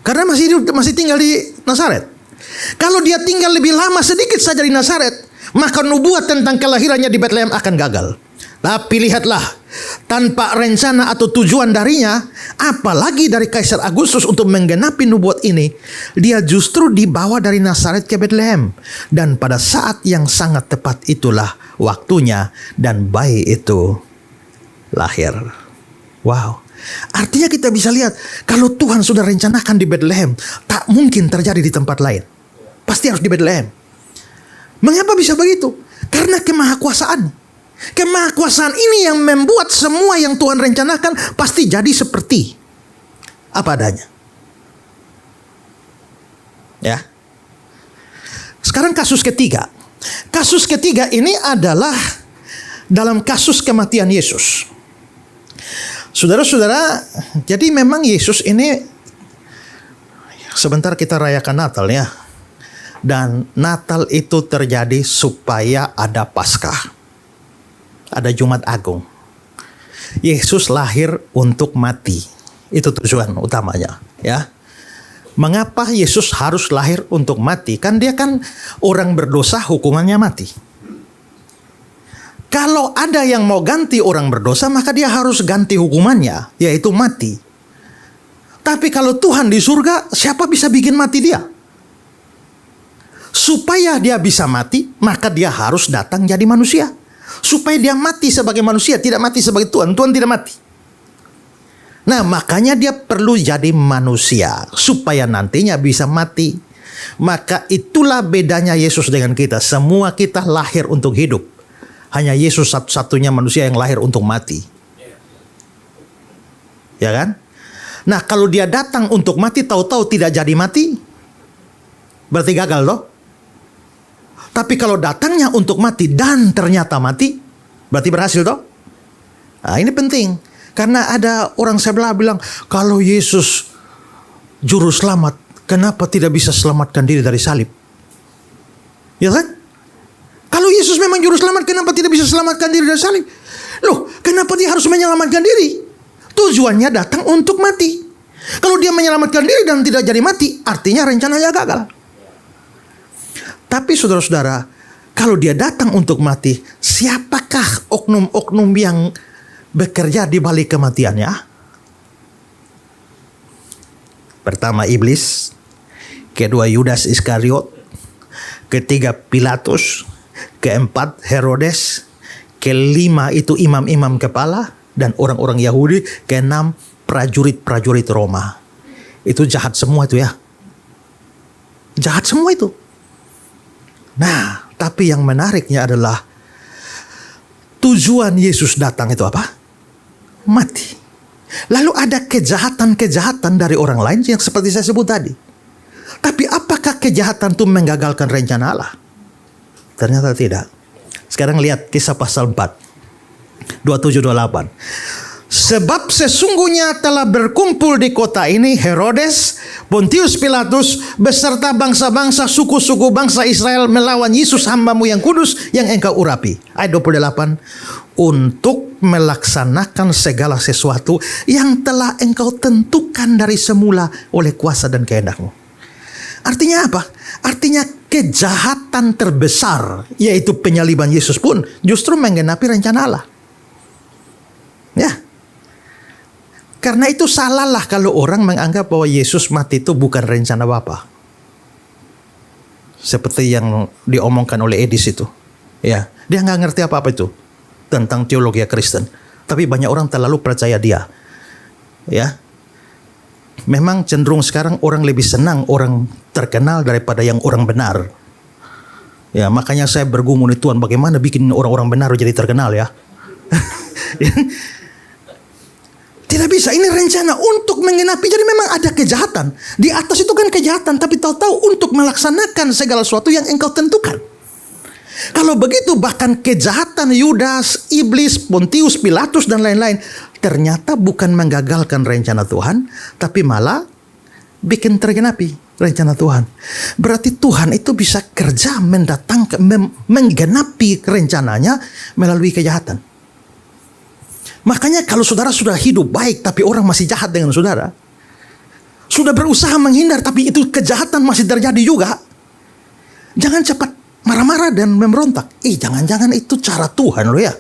Karena masih tinggal di Nazaret. Kalau dia tinggal lebih lama sedikit saja di Nazaret, maka nubuat tentang kelahirannya di Bethlehem akan gagal. Tapi lihatlah, tanpa rencana atau tujuan darinya, apalagi dari Kaisar Agustus untuk menggenapi nubuat ini, dia justru dibawa dari Nazaret ke Bethlehem. Dan pada saat yang sangat tepat itulah waktunya dan bayi itu lahir. Wow. Artinya kita bisa lihat, kalau Tuhan sudah rencanakan di Bethlehem, tak mungkin terjadi di tempat lain. Pasti harus di Bethlehem. Mengapa bisa begitu? Karena kemahakuasaan. Kemahakuasaan ini yang membuat semua yang Tuhan rencanakan pasti jadi seperti apa adanya. Ya. Sekarang kasus ketiga. Kasus ketiga ini adalah dalam kasus kematian Yesus. Saudara-saudara, jadi memang Yesus ini sebentar kita rayakan Natal ya. Dan Natal itu terjadi supaya ada Paskah. Ada Jumat Agung. Yesus lahir untuk mati. Itu tujuan utamanya, ya. Mengapa Yesus harus lahir untuk mati? Kan dia kan orang berdosa, hukumannya mati. Kalau ada yang mau ganti orang berdosa, maka dia harus ganti hukumannya, yaitu mati. Tapi kalau Tuhan di surga, siapa bisa bikin mati dia? Supaya dia bisa mati, maka dia harus datang jadi manusia. Supaya dia mati sebagai manusia, tidak mati sebagai Tuhan. Tuhan tidak mati. Nah, makanya dia perlu jadi manusia supaya nantinya bisa mati. Maka itulah bedanya Yesus dengan kita. Semua kita lahir untuk hidup. Hanya Yesus satu-satunya manusia yang lahir untuk mati. Ya kan? Nah, kalau dia datang untuk mati, tahu-tahu tidak jadi mati, berarti gagal loh. Tapi kalau datangnya untuk mati dan ternyata mati, berarti berhasil toh? Nah, ini penting. Karena ada orang sebelah bilang, kalau Yesus juru selamat, kenapa tidak bisa selamatkan diri dari salib? Ya kan? Kalau Yesus memang juru selamat, kenapa tidak bisa selamatkan diri dari salib? Loh, kenapa dia harus menyelamatkan diri? Tujuannya datang untuk mati. Kalau dia menyelamatkan diri dan tidak jadi mati, artinya rencananya gagal. Tapi saudara-saudara, kalau dia datang untuk mati, siapakah oknum-oknum yang bekerja di balik kematiannya? Pertama iblis, kedua Yudas Iskariot, ketiga Pilatus, keempat Herodes, kelima itu imam-imam kepala dan orang-orang Yahudi, keenam prajurit-prajurit Roma. Itu jahat semua itu ya. Jahat semua itu. Nah, tapi yang menariknya adalah tujuan Yesus datang itu apa? Mati. Lalu ada kejahatan-kejahatan dari orang lain yang seperti saya sebut tadi. Tapi apakah kejahatan itu menggagalkan rencana Allah? Ternyata tidak. Sekarang lihat kisah pasal 4. 27-28. Sebab sesungguhnya telah berkumpul di kota ini Herodes, Pontius Pilatus, beserta bangsa-bangsa, suku-suku bangsa Israel melawan Yesus hambamu yang kudus yang engkau urapi. Ayat 28. Untuk melaksanakan segala sesuatu yang telah engkau tentukan dari semula oleh kuasa dan kehendakmu. Artinya apa? Artinya kejahatan terbesar, yaitu penyaliban Yesus pun justru menggenapi rencana Allah. Ya. Karena itu salahlah kalau orang menganggap bahwa Yesus mati itu bukan rencana Bapa. Seperti yang diomongkan oleh Edis itu. Ya, dia nggak ngerti apa-apa itu tentang teologi Kristen. Tapi banyak orang terlalu percaya dia. Ya. Memang cenderung sekarang orang lebih senang orang terkenal daripada yang orang benar. Ya, makanya saya bergumul nih, Tuhan, bagaimana bikin orang-orang benar jadi terkenal ya. Tidak bisa, ini rencana untuk menggenapi. Jadi memang ada kejahatan. Di atas itu kan kejahatan, tapi tahu-tahu untuk melaksanakan segala sesuatu yang engkau tentukan. Kalau begitu bahkan kejahatan Yudas, iblis, Pontius Pilatus dan lain-lain ternyata bukan menggagalkan rencana Tuhan, tapi malah bikin tergenapi rencana Tuhan. Berarti Tuhan itu bisa kerja mendatangkan, menggenapi rencananya melalui kejahatan. Makanya kalau saudara sudah hidup baik tapi orang masih jahat dengan saudara, sudah berusaha menghindar tapi itu kejahatan masih terjadi juga, jangan cepat marah-marah dan memberontak. Jangan-jangan itu cara Tuhan loh ya,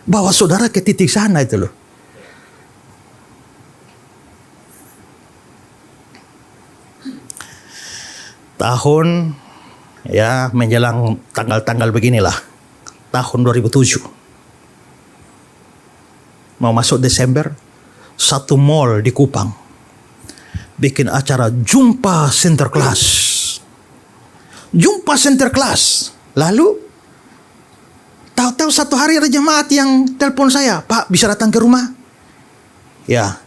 bawa saudara ke titik sana itu loh. Tahun ya menjelang tanggal-tanggal beginilah, tahun 2007. Mau masuk Desember, satu mall di Kupang bikin acara jumpa Sinterklas. Jumpa Sinterklas. Lalu tahu-tahu satu hari ada jemaat yang telepon saya, "Pak, bisa datang ke rumah?" Ya.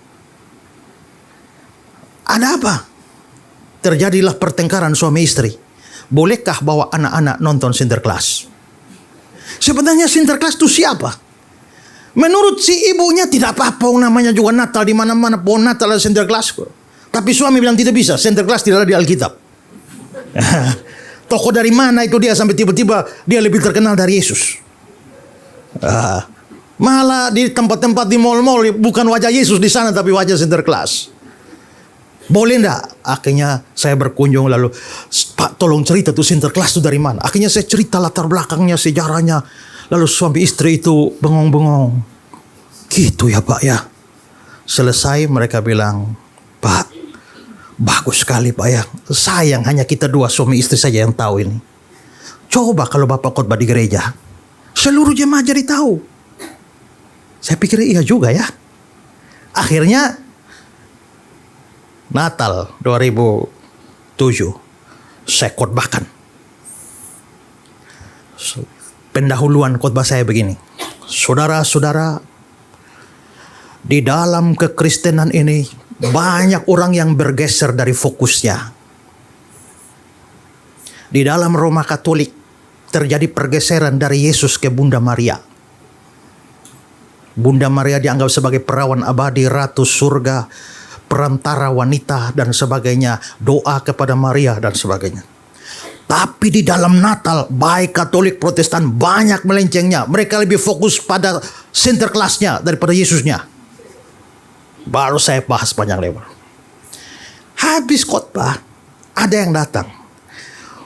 Ada apa? Terjadilah pertengkaran suami istri. Bolehkah bawa anak-anak nonton Sinterklas? Sebenarnya Sinterklas itu siapa? Menurut si ibunya tidak apa-apa, namanya juga Natal, di mana-mana pohon Natal ada Sinterklas kok. Tapi suami bilang tidak bisa, Sinterklas tidak ada di Alkitab. Tokoh dari mana itu dia sampai tiba-tiba dia lebih terkenal dari Yesus? Malah di tempat-tempat di mall-mall bukan wajah Yesus di sana tapi wajah Sinterklas. Boleh enggak? Akhirnya saya berkunjung lalu, "Pak, tolong cerita tuh Sinterklas itu dari mana?" Akhirnya saya cerita latar belakangnya, sejarahnya. Lalu suami istri itu bengong-bengong. Gitu ya Pak ya. Selesai mereka bilang, "Pak, bagus sekali Pak ya. Sayang hanya kita dua suami istri saja yang tahu ini. Coba kalau Bapak khotbah di gereja, seluruh jemaat jadi tahu." Saya pikir iya juga ya. Akhirnya Natal 2007 saya khotbahkan. Pendahuluan khotbah saya begini. Saudara-saudara, di dalam kekristenan ini banyak orang yang bergeser dari fokusnya. Di dalam Roma Katolik terjadi pergeseran dari Yesus ke Bunda Maria. Bunda Maria dianggap sebagai perawan abadi, ratu surga, perantara wanita dan sebagainya, doa kepada Maria dan sebagainya. Tapi di dalam Natal, baik Katolik Protestan banyak melencengnya. Mereka lebih fokus pada Sinterklasnya daripada Yesusnya. Baru saya bahas panjang lebar. Habis khotbah, ada yang datang.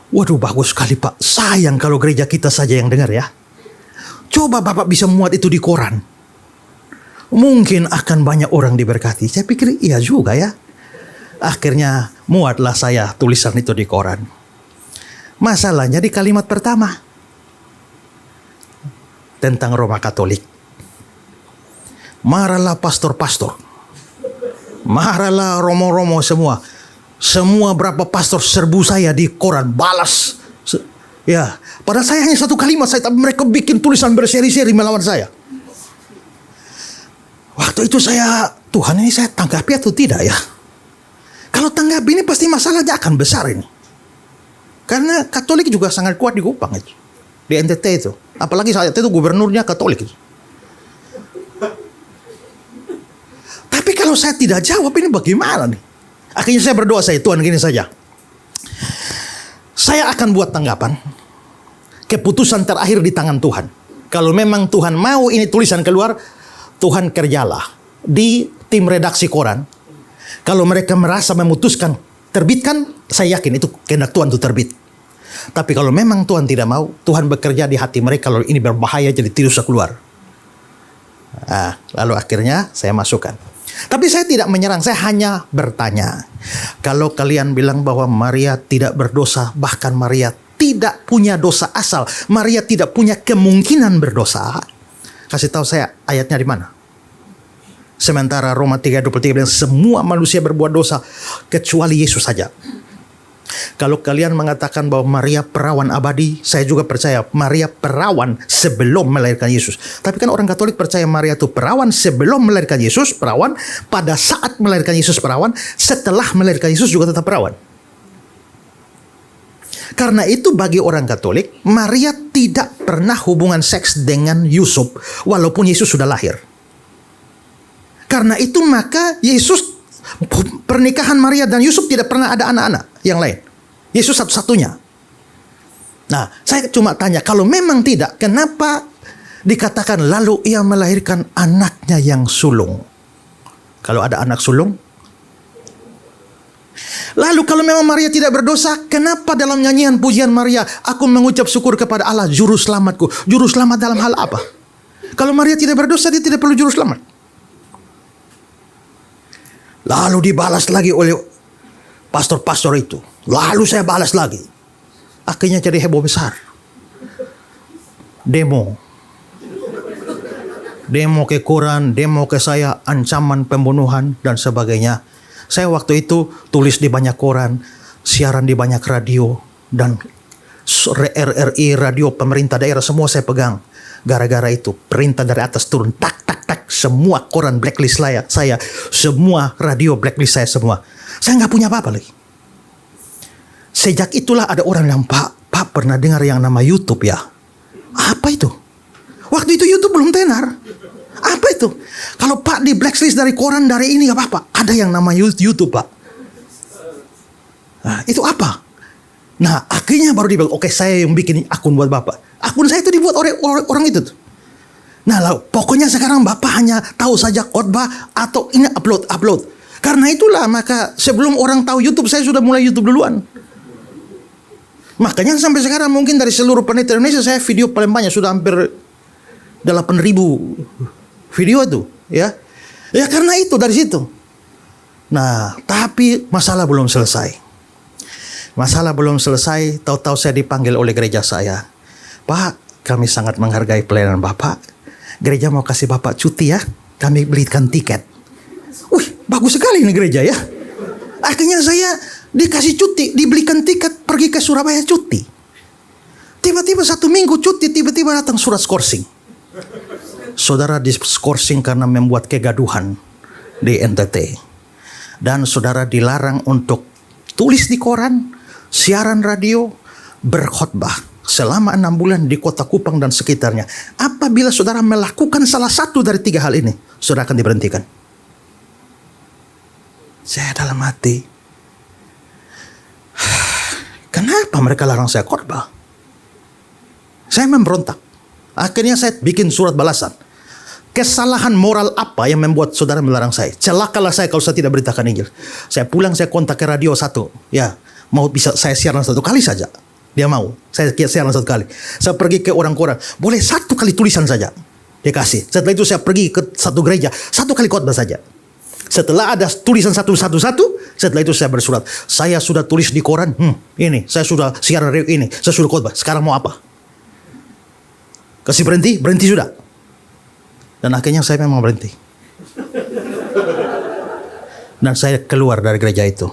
"Waduh, bagus sekali Pak. Sayang kalau gereja kita saja yang dengar ya. Coba Bapak bisa muat itu di koran. Mungkin akan banyak orang diberkati." Saya pikir iya juga ya. Akhirnya muatlah saya tulisan itu di koran. Masalahnya di kalimat pertama tentang Roma Katolik. Marahlah pastor-pastor. Marahlah romo-romo semua. Semua berapa pastor serbu saya di koran, balas. Ya, padahal saya hanya satu kalimat saya, tapi mereka bikin tulisan berseri-seri melawan saya. Waktu itu saya, Tuhan ini saya tanggapi atau tidak ya? Kalau tanggapi ini pasti masalahnya akan besar ini. Karena Katolik juga sangat kuat di Kupang itu. Di NTT itu. Apalagi saat itu gubernurnya Katolik itu. Tapi kalau saya tidak jawab ini bagaimana nih? Akhirnya saya berdoa Tuhan gini saja. Saya akan buat tanggapan. Keputusan terakhir di tangan Tuhan. Kalau memang Tuhan mau ini tulisan keluar, Tuhan kerjalah. Di tim redaksi koran. Kalau mereka merasa memutuskan terbitkan, saya yakin itu kehendak Tuhan itu terbit. Tapi kalau memang Tuhan tidak mau, Tuhan bekerja di hati mereka kalau ini berbahaya jadi tidak usah keluar. Lalu akhirnya saya masukkan. Tapi saya tidak menyerang, saya hanya bertanya. Kalau kalian bilang bahwa Maria tidak berdosa, bahkan Maria tidak punya dosa asal, Maria tidak punya kemungkinan berdosa, kasih tahu saya ayatnya di mana? Sementara Roma 3:23 bilang semua manusia berbuat dosa kecuali Yesus saja. Kalau kalian mengatakan bahwa Maria perawan abadi, saya juga percaya Maria perawan sebelum melahirkan Yesus. Tapi kan orang Katolik percaya Maria itu perawan sebelum melahirkan Yesus, perawan, pada saat melahirkan Yesus perawan, setelah melahirkan Yesus juga tetap perawan. Karena itu bagi orang Katolik, Maria tidak pernah hubungan seks dengan Yusuf walaupun Yesus sudah lahir. Karena itu maka Yesus, pernikahan Maria dan Yusuf tidak pernah ada anak-anak yang lain. Yesus satu-satunya. Nah, saya cuma tanya, kalau memang tidak, kenapa Dikatakan lalu ia melahirkan anaknya yang sulung. Kalau ada anak sulung. Lalu kalau memang Maria tidak berdosa, kenapa dalam nyanyian pujian Maria, aku mengucap syukur kepada Allah, juru selamatku. Juru selamat dalam hal apa? Kalau Maria tidak berdosa, dia tidak perlu juru selamat. Lalu dibalas lagi oleh pastor-pastor itu. Lalu saya balas lagi. Akhirnya jadi heboh besar. Demo ke koran, demo ke saya, ancaman pembunuhan dan sebagainya. Saya waktu itu tulis di banyak koran, siaran di banyak radio, dan RRI, radio pemerintah daerah, semua saya pegang. Gara-gara itu, perintah dari atas turun, tak, tak, tak, semua koran blacklist saya, semua radio blacklist saya semua. Saya nggak punya apa-apa lagi. Sejak itulah ada orang yang, Pak pernah dengar yang nama YouTube ya? Apa itu? Waktu itu YouTube belum tenar. Apa itu? Kalau Pak di blacklist dari koran, dari ini gak apa-apa. Ada yang nama YouTube, Pak. Nah, itu apa? Nah, akhirnya baru dibilang, oke, saya yang bikin akun buat Bapak. Akun saya itu dibuat oleh orang itu tuh. Nah, lalu pokoknya sekarang Bapak hanya tahu saja khotbah atau ini upload. Karena itulah maka sebelum orang tahu YouTube, saya sudah mulai YouTube duluan. Makanya sampai sekarang mungkin dari seluruh pendeta Indonesia, saya video paling banyak, sudah hampir 8.000 video itu, ya. Ya karena itu dari situ. Nah, tapi masalah belum selesai. Tahu-tahu saya dipanggil oleh gereja saya. Pak, kami sangat menghargai pelayanan Bapak. Gereja mau kasih Bapak cuti ya. Kami belikan tiket. Wih, bagus sekali ini gereja ya. Akhirnya saya dikasih cuti, dibelikan tiket pergi ke Surabaya cuti. Tiba-tiba 1 minggu cuti, tiba-tiba datang surat skorsing. Saudara diskorsing karena membuat kegaduhan di NTT. Dan saudara dilarang untuk tulis di koran, siaran radio, berkhotbah selama 6 bulan di kota Kupang dan sekitarnya. Apabila saudara melakukan salah satu dari 3 hal ini, saudara akan diberhentikan. Saya dalam hati, kenapa mereka larang saya khotbah? Saya memberontak. Akhirnya saya bikin surat balasan. Kesalahan moral apa yang membuat saudara melarang saya? Celakalah saya kalau saya tidak beritakan Injil. Saya pulang, saya kontak ke radio 1. Ya, mau bisa saya siaran 1 kali saja. Dia mau. Saya siaran 1 kali. Saya pergi ke orang koran. Boleh 1 kali tulisan saja. Dia kasih. Setelah itu saya pergi ke 1 gereja. 1 kali khotbah saja. Setelah ada tulisan satu, setelah itu saya bersurat. Saya sudah tulis di koran. Ini. Saya sudah siaran radio ini. Saya sudah khotbah. Sekarang mau apa? Kasih berhenti? Berhenti sudah. Dan akhirnya saya memang berhenti. Dan saya keluar dari gereja itu.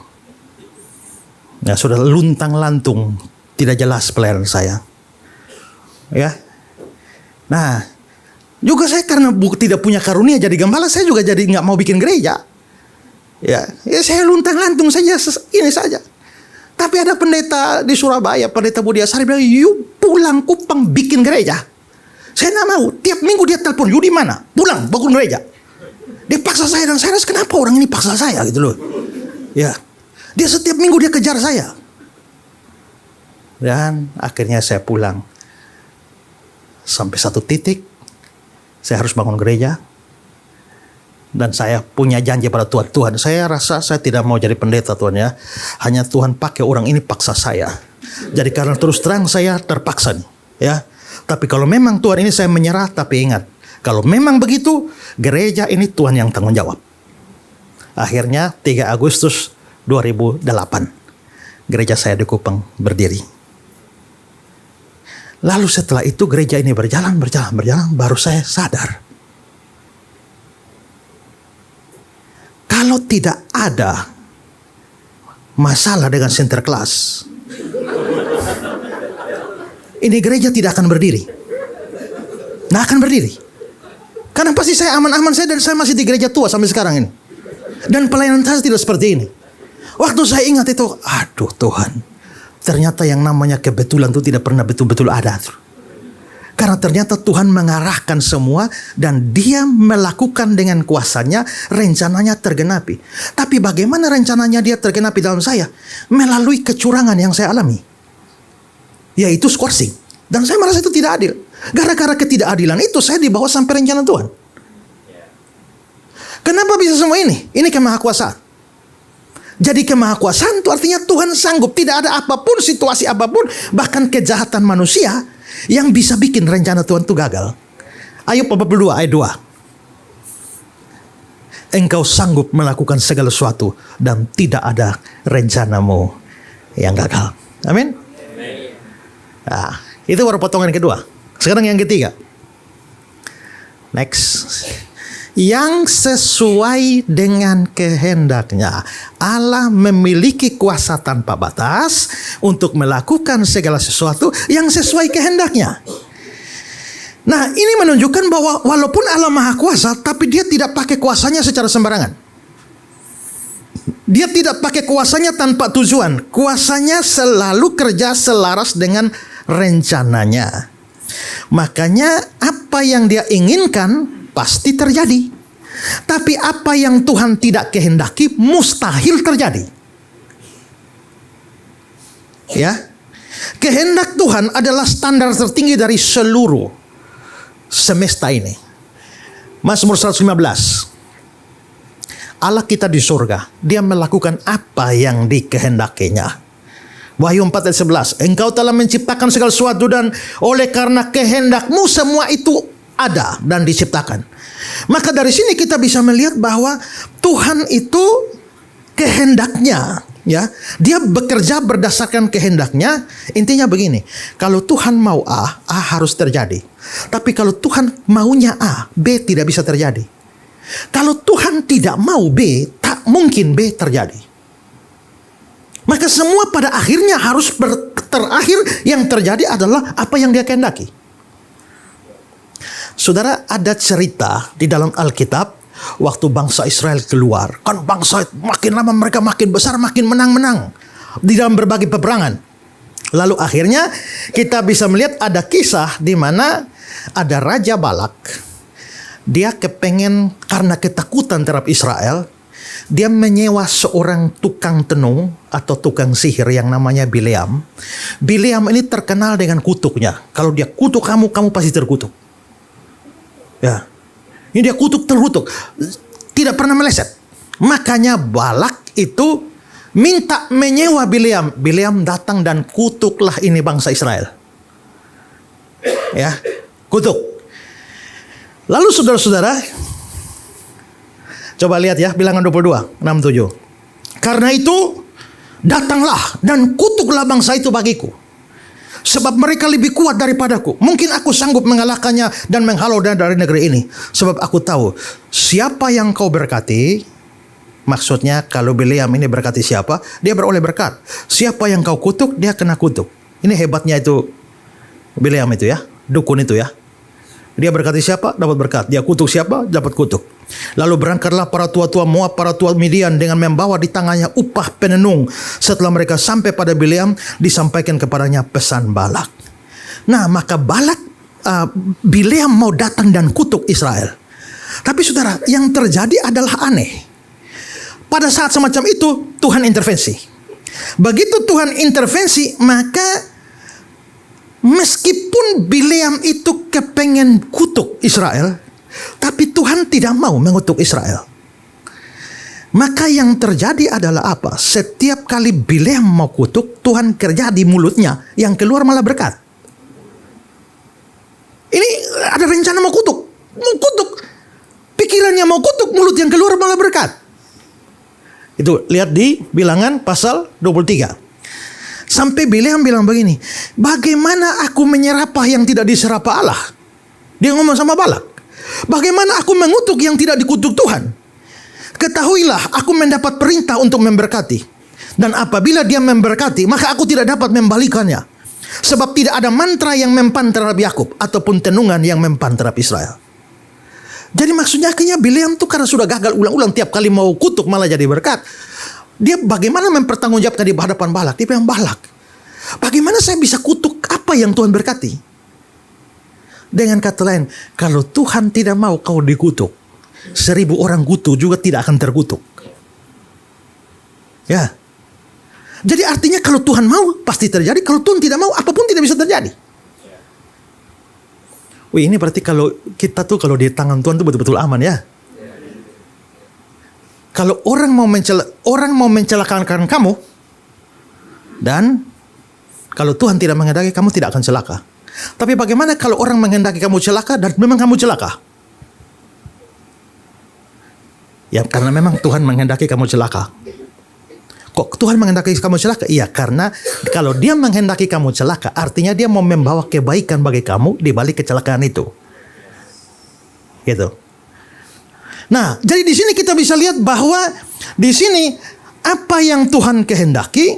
Ya, sudah luntang-lantung, tidak jelas pelayanan saya. Ya. Nah, juga saya karena tidak punya karunia jadi gembala, saya juga jadi nggak mau bikin gereja. Ya, saya luntang-lantung saja ini saja. Tapi ada pendeta di Surabaya, pendeta Budi Asari bilang, "Yuk pulang Kupang bikin gereja." Saya nggak mau. Tiap minggu dia telepon, "Yuk di mana? Pulang, bangun gereja." Dia paksa saya, dan saya rasa kenapa orang ini paksa saya gitu loh. Ya, dia setiap minggu dia kejar saya. Dan akhirnya saya pulang. Sampai 1 titik, saya harus bangun gereja. Dan saya punya janji pada Tuhan. Tuhan, saya rasa saya tidak mau jadi pendeta Tuhan ya. Hanya Tuhan pakai orang ini paksa saya. Jadi karena terus terang saya terpaksa nih ya. Tapi kalau memang Tuhan ini saya menyerah, tapi ingat, kalau memang begitu, gereja ini Tuhan yang tanggung jawab. Akhirnya 3 Agustus 2008, gereja saya di Kupang berdiri. Lalu setelah itu gereja ini berjalan, baru saya sadar. Kalau tidak ada masalah dengan Sinterklas, ini gereja tidak akan berdiri. Nggak akan berdiri. Karena pasti saya aman-aman saya, dan saya masih di gereja tua sampai sekarang ini. Dan pelayanan saya tidak seperti ini. Waktu saya ingat itu, aduh Tuhan, ternyata yang namanya kebetulan itu tidak pernah betul-betul ada. Karena ternyata Tuhan mengarahkan semua, dan Dia melakukan dengan kuasanya, rencananya tergenapi. Tapi bagaimana rencananya Dia tergenapi dalam saya? Melalui kecurangan yang saya alami, yaitu skorsing. Dan saya merasa itu tidak adil. Gara-gara ketidakadilan itu saya dibawa sampai rencana Tuhan. Kenapa bisa semua ini? Ini kemahakuasaan. Jadi kemahakuasaan itu artinya Tuhan sanggup. Tidak ada apapun, situasi apapun, bahkan kejahatan manusia yang bisa bikin rencana Tuhan itu gagal. Ayub 42 ayat 2. Engkau sanggup melakukan segala sesuatu dan tidak ada rencanamu yang gagal. Amin. Nah, itu baru potongan kedua. Sekarang yang ketiga. Next. Yang sesuai dengan kehendaknya. Allah memiliki kuasa tanpa batas untuk melakukan segala sesuatu yang sesuai kehendaknya. Nah, ini menunjukkan bahwa walaupun Allah Maha Kuasa, tapi Dia tidak pakai kuasanya secara sembarangan. Dia tidak pakai kuasanya tanpa tujuan. Kuasanya selalu kerja selaras dengan rencananya. Makanya apa yang Dia inginkan pasti terjadi. Tapi apa yang Tuhan tidak kehendaki mustahil terjadi. Ya. Kehendak Tuhan adalah standar tertinggi dari seluruh semesta ini. Mazmur 115. Allah kita di surga, Dia melakukan apa yang dikehendakinya. Wahyu 4 ayat 11. Engkau telah menciptakan segala sesuatu dan oleh karena kehendakmu semua itu ada dan diciptakan. Maka dari sini kita bisa melihat bahwa Tuhan itu kehendaknya, ya, Dia bekerja berdasarkan kehendaknya. Intinya begini, kalau Tuhan mau A harus terjadi. Tapi kalau Tuhan maunya A, B tidak bisa terjadi. Kalau Tuhan tidak mau B, tak mungkin B terjadi. Maka semua pada akhirnya harus terakhir yang terjadi adalah apa yang Dia kehendaki. Saudara, ada cerita di dalam Alkitab waktu bangsa Israel keluar. Kan bangsa makin lama mereka makin besar, makin menang-menang di dalam berbagai peperangan. Lalu akhirnya kita bisa melihat ada kisah di mana ada Raja Balak. Dia kepengen karena ketakutan terhadap Israel, dia menyewa seorang tukang tenung atau tukang sihir yang namanya Bileam. Bileam ini terkenal dengan kutuknya. Kalau dia kutuk kamu, kamu pasti terkutuk. Ya, ini dia kutuk terkutuk, tidak pernah meleset. Makanya Balak itu minta menyewa Bileam. Bileam datang dan kutuklah ini bangsa Israel. Ya, kutuk. Lalu saudara-saudara, coba lihat ya, Bilangan 22, 6-7. Karena itu datanglah dan kutuklah bangsa itu bagiku, sebab mereka lebih kuat daripadaku. Mungkin aku sanggup mengalahkannya dan menghalau dari negeri ini. Sebab aku tahu siapa yang kau berkati. Maksudnya kalau Bileam ini berkati siapa, dia beroleh berkat. Siapa yang kau kutuk, dia kena kutuk. Ini hebatnya itu Bileam itu ya, dukun itu ya. Dia berkati siapa, dapat berkat. Dia kutuk siapa, dapat kutuk. Lalu berangkatlah para tua-tua Moab, para tua Midian dengan membawa di tangannya upah penenung. Setelah mereka sampai pada Bileam, disampaikan kepadanya pesan Balak. Nah, maka Bileam mau datang dan kutuk Israel. Tapi saudara, yang terjadi adalah aneh. Pada saat semacam itu, Tuhan intervensi. Begitu Tuhan intervensi, maka meskipun Bileam itu kepengen kutuk Israel, tapi Tuhan tidak mau mengutuk Israel. Maka yang terjadi adalah apa? Setiap kali Bileam mau kutuk, Tuhan kerja di mulutnya, yang keluar malah berkat. Ini ada rencana mau kutuk. Pikirannya mau kutuk, mulut yang keluar malah berkat. Itu lihat di Bilangan pasal 23. Sampai Bileam bilang begini, bagaimana aku menyerapah yang tidak diserapah Allah? Dia ngomong sama Balak, bagaimana aku mengutuk yang tidak dikutuk Tuhan? Ketahuilah, aku mendapat perintah untuk memberkati. Dan apabila dia memberkati, maka aku tidak dapat membalikannya. Sebab tidak ada mantra yang mempan terhadap Yakub, ataupun tenungan yang mempan terhadap Israel. Jadi maksudnya akhirnya Bileam tuh karena sudah gagal ulang-ulang, tiap kali mau kutuk malah jadi berkat. Dia bagaimana mempertanggungjawabkan di hadapan Balak? Dia bilang, Balak, bagaimana saya bisa kutuk apa yang Tuhan berkati? Dengan kata lain, kalau Tuhan tidak mau kau dikutuk, 1000 orang kutuk juga tidak akan terkutuk. Ya. Jadi artinya kalau Tuhan mau pasti terjadi, kalau Tuhan tidak mau apapun tidak bisa terjadi. Wih, ini berarti kalau kita tuh kalau di tangan Tuhan tuh betul-betul aman ya. Kalau orang mau mencelakakan kamu, dan kalau Tuhan tidak menghendaki, kamu tidak akan celaka. Tapi bagaimana kalau orang menghendaki kamu celaka dan memang kamu celaka? Ya karena memang Tuhan menghendaki kamu celaka. Kok Tuhan menghendaki kamu celaka? Iya, karena kalau dia menghendaki kamu celaka, artinya dia mau membawa kebaikan bagi kamu di balik kecelakaan itu. Gitu. Nah, jadi di sini kita bisa lihat bahwa di sini apa yang Tuhan kehendaki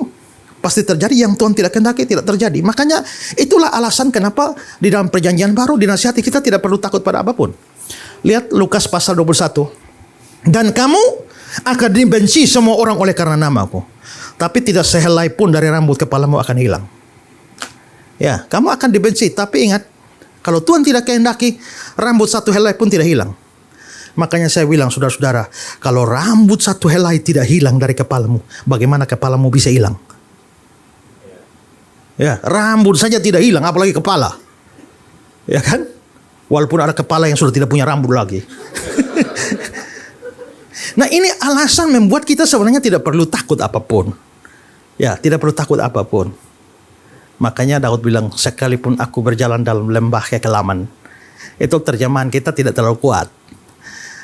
pasti terjadi, yang Tuhan tidak kehendaki tidak terjadi. Makanya itulah alasan kenapa di dalam perjanjian baru dinasihati kita tidak perlu takut pada apapun. Lihat Lukas pasal 21. Dan kamu akan dibenci semua orang oleh karena namaku, tapi tidak sehelai pun dari rambut kepalamu akan hilang. Ya, kamu akan dibenci, tapi ingat, kalau Tuhan tidak kehendaki, rambut satu helai pun tidak hilang. Makanya saya bilang, saudara-saudara, kalau rambut satu helai tidak hilang dari kepalamu, bagaimana kepalamu bisa hilang? Ya, rambut saja tidak hilang, apalagi kepala. Ya kan? Walaupun ada kepala yang sudah tidak punya rambut lagi. Nah, ini alasan membuat kita sebenarnya tidak perlu takut apapun. Ya, tidak perlu takut apapun. Makanya Daud bilang, sekalipun aku berjalan dalam lembah kekelaman. Itu terjemahan kita tidak terlalu kuat.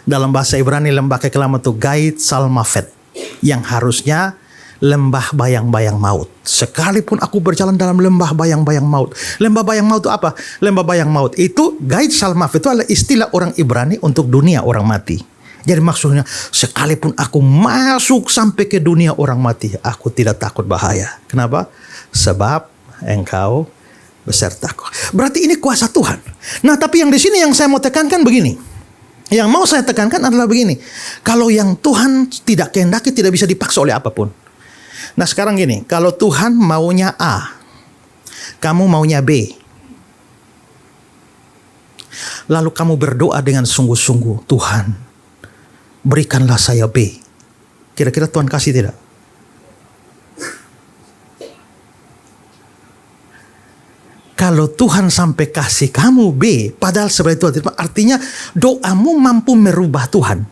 Dalam bahasa Ibrani lembah kekelaman itu Gait Salmafet, yang harusnya lembah bayang-bayang maut. Sekalipun aku berjalan dalam lembah bayang-bayang maut. Lembah bayang maut itu apa? Lembah bayang maut itu Gait Salmafet itu adalah istilah orang Ibrani untuk dunia orang mati. Jadi maksudnya, sekalipun aku masuk sampai ke dunia orang mati, aku tidak takut bahaya. Kenapa? Sebab engkau besertaku. Berarti ini kuasa Tuhan. Nah, tapi yang di sini yang saya mau tekankan begini. Yang mau saya tekankan adalah begini. Kalau yang Tuhan tidak kehendaki tidak bisa dipaksa oleh apapun. Nah, sekarang gini, kalau Tuhan maunya A, kamu maunya B. Lalu kamu berdoa dengan sungguh-sungguh, Tuhan, berikanlah saya B. Kira-kira Tuhan kasih tidak? Kalau Tuhan sampai kasih kamu B, padahal sebenarnya Tuhan tidak, artinya doamu mampu merubah Tuhan.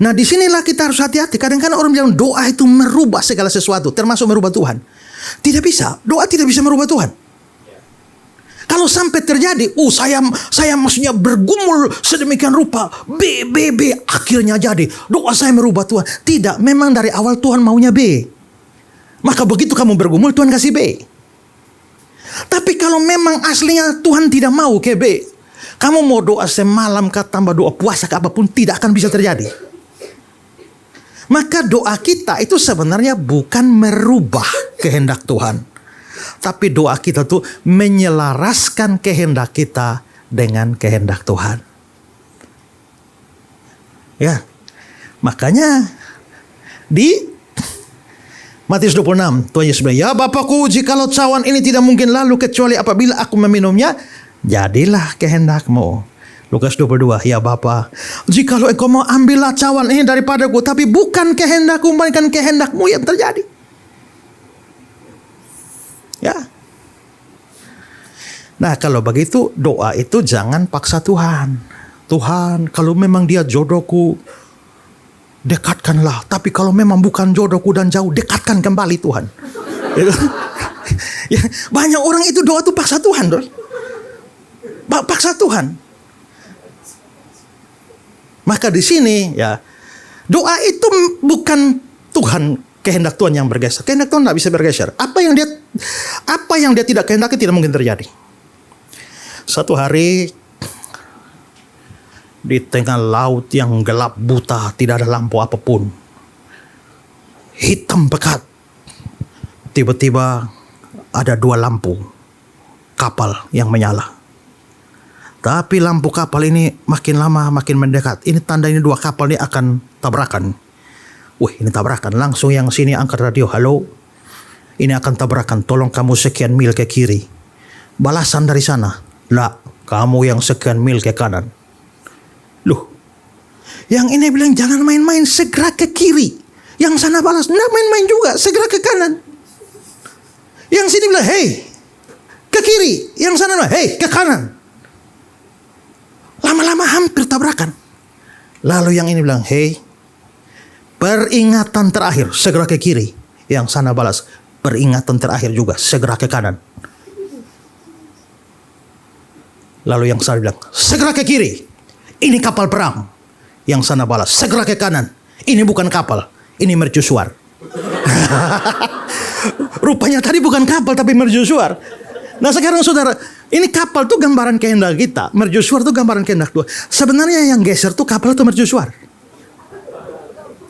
Nah, disinilah kita harus hati-hati. Kadang-kadang orang bilang doa itu merubah segala sesuatu, termasuk merubah Tuhan. Tidak bisa. Doa tidak bisa merubah Tuhan. Kalau sampai terjadi, saya maksudnya bergumul sedemikian rupa, B, akhirnya jadi. Doa saya merubah Tuhan. Tidak, memang dari awal Tuhan maunya B. Maka begitu kamu bergumul, Tuhan kasih B. Tapi kalau memang aslinya Tuhan tidak mau ke B, kamu mau doa semalam kah, tambah doa puasa kah, apapun tidak akan bisa terjadi. Maka doa kita itu sebenarnya bukan merubah kehendak Tuhan, tapi doa kita tuh menyelaraskan kehendak kita dengan kehendak Tuhan. Ya, makanya di Matius 26, Tuhan Yesus bilang, ya Bapakku, jikalau cawan ini tidak mungkin lalu kecuali apabila aku meminumnya, jadilah kehendakmu. Lukas 22, ya Bapa, jikalau engkau mau ambillah cawan ini daripadaku, tapi bukan kehendakku, melainkan kehendakmu yang terjadi. Ya. Nah, kalau begitu doa itu jangan paksa Tuhan. Tuhan, kalau memang dia jodohku, dekatkanlah. Tapi kalau memang bukan jodohku dan jauh, dekatkan kembali Tuhan. Ya, banyak orang itu doa tuh paksa Tuhan, paksa Tuhan. Maka di sini ya, doa itu bukan Tuhan, kehendak Tuhan yang bergeser. Kehendak Tuhan tidak bisa bergeser. Apa yang dia tidak kehendaki tidak mungkin terjadi. Satu hari di tengah laut yang gelap buta, tidak ada lampu apapun, hitam pekat, tiba-tiba ada 2 lampu kapal yang menyala. Tapi lampu kapal ini makin lama makin mendekat. Ini tanda ini 2 kapal ini akan tabrakan. Wih, ini tabrakan. Langsung yang sini angkat radio, halo, ini akan tabrakan, tolong kamu sekian mil ke kiri. Balasan dari sana, lah, kamu yang sekian mil ke kanan. Loh, yang ini bilang jangan main-main, segera ke kiri. Yang sana balas, nggak main-main juga, segera ke kanan. Yang sini bilang, hey, ke kiri. Yang sana bilang, hey, ke kanan. Lama-lama hampir tabrakan. Lalu yang ini bilang, hei, peringatan terakhir, segera ke kiri. Yang sana balas, peringatan terakhir juga, segera ke kanan. Lalu yang sana bilang, segera ke kiri. Ini kapal perang. Yang sana balas, segera ke kanan. Ini bukan kapal, ini mercusuar. Rupanya tadi bukan kapal tapi mercusuar. Nah sekarang saudara, ini kapal tuh gambaran kehendak kita. Mercusuar tuh gambaran kehendak Tuhan. Sebenarnya yang geser tuh kapal atau mercusuar?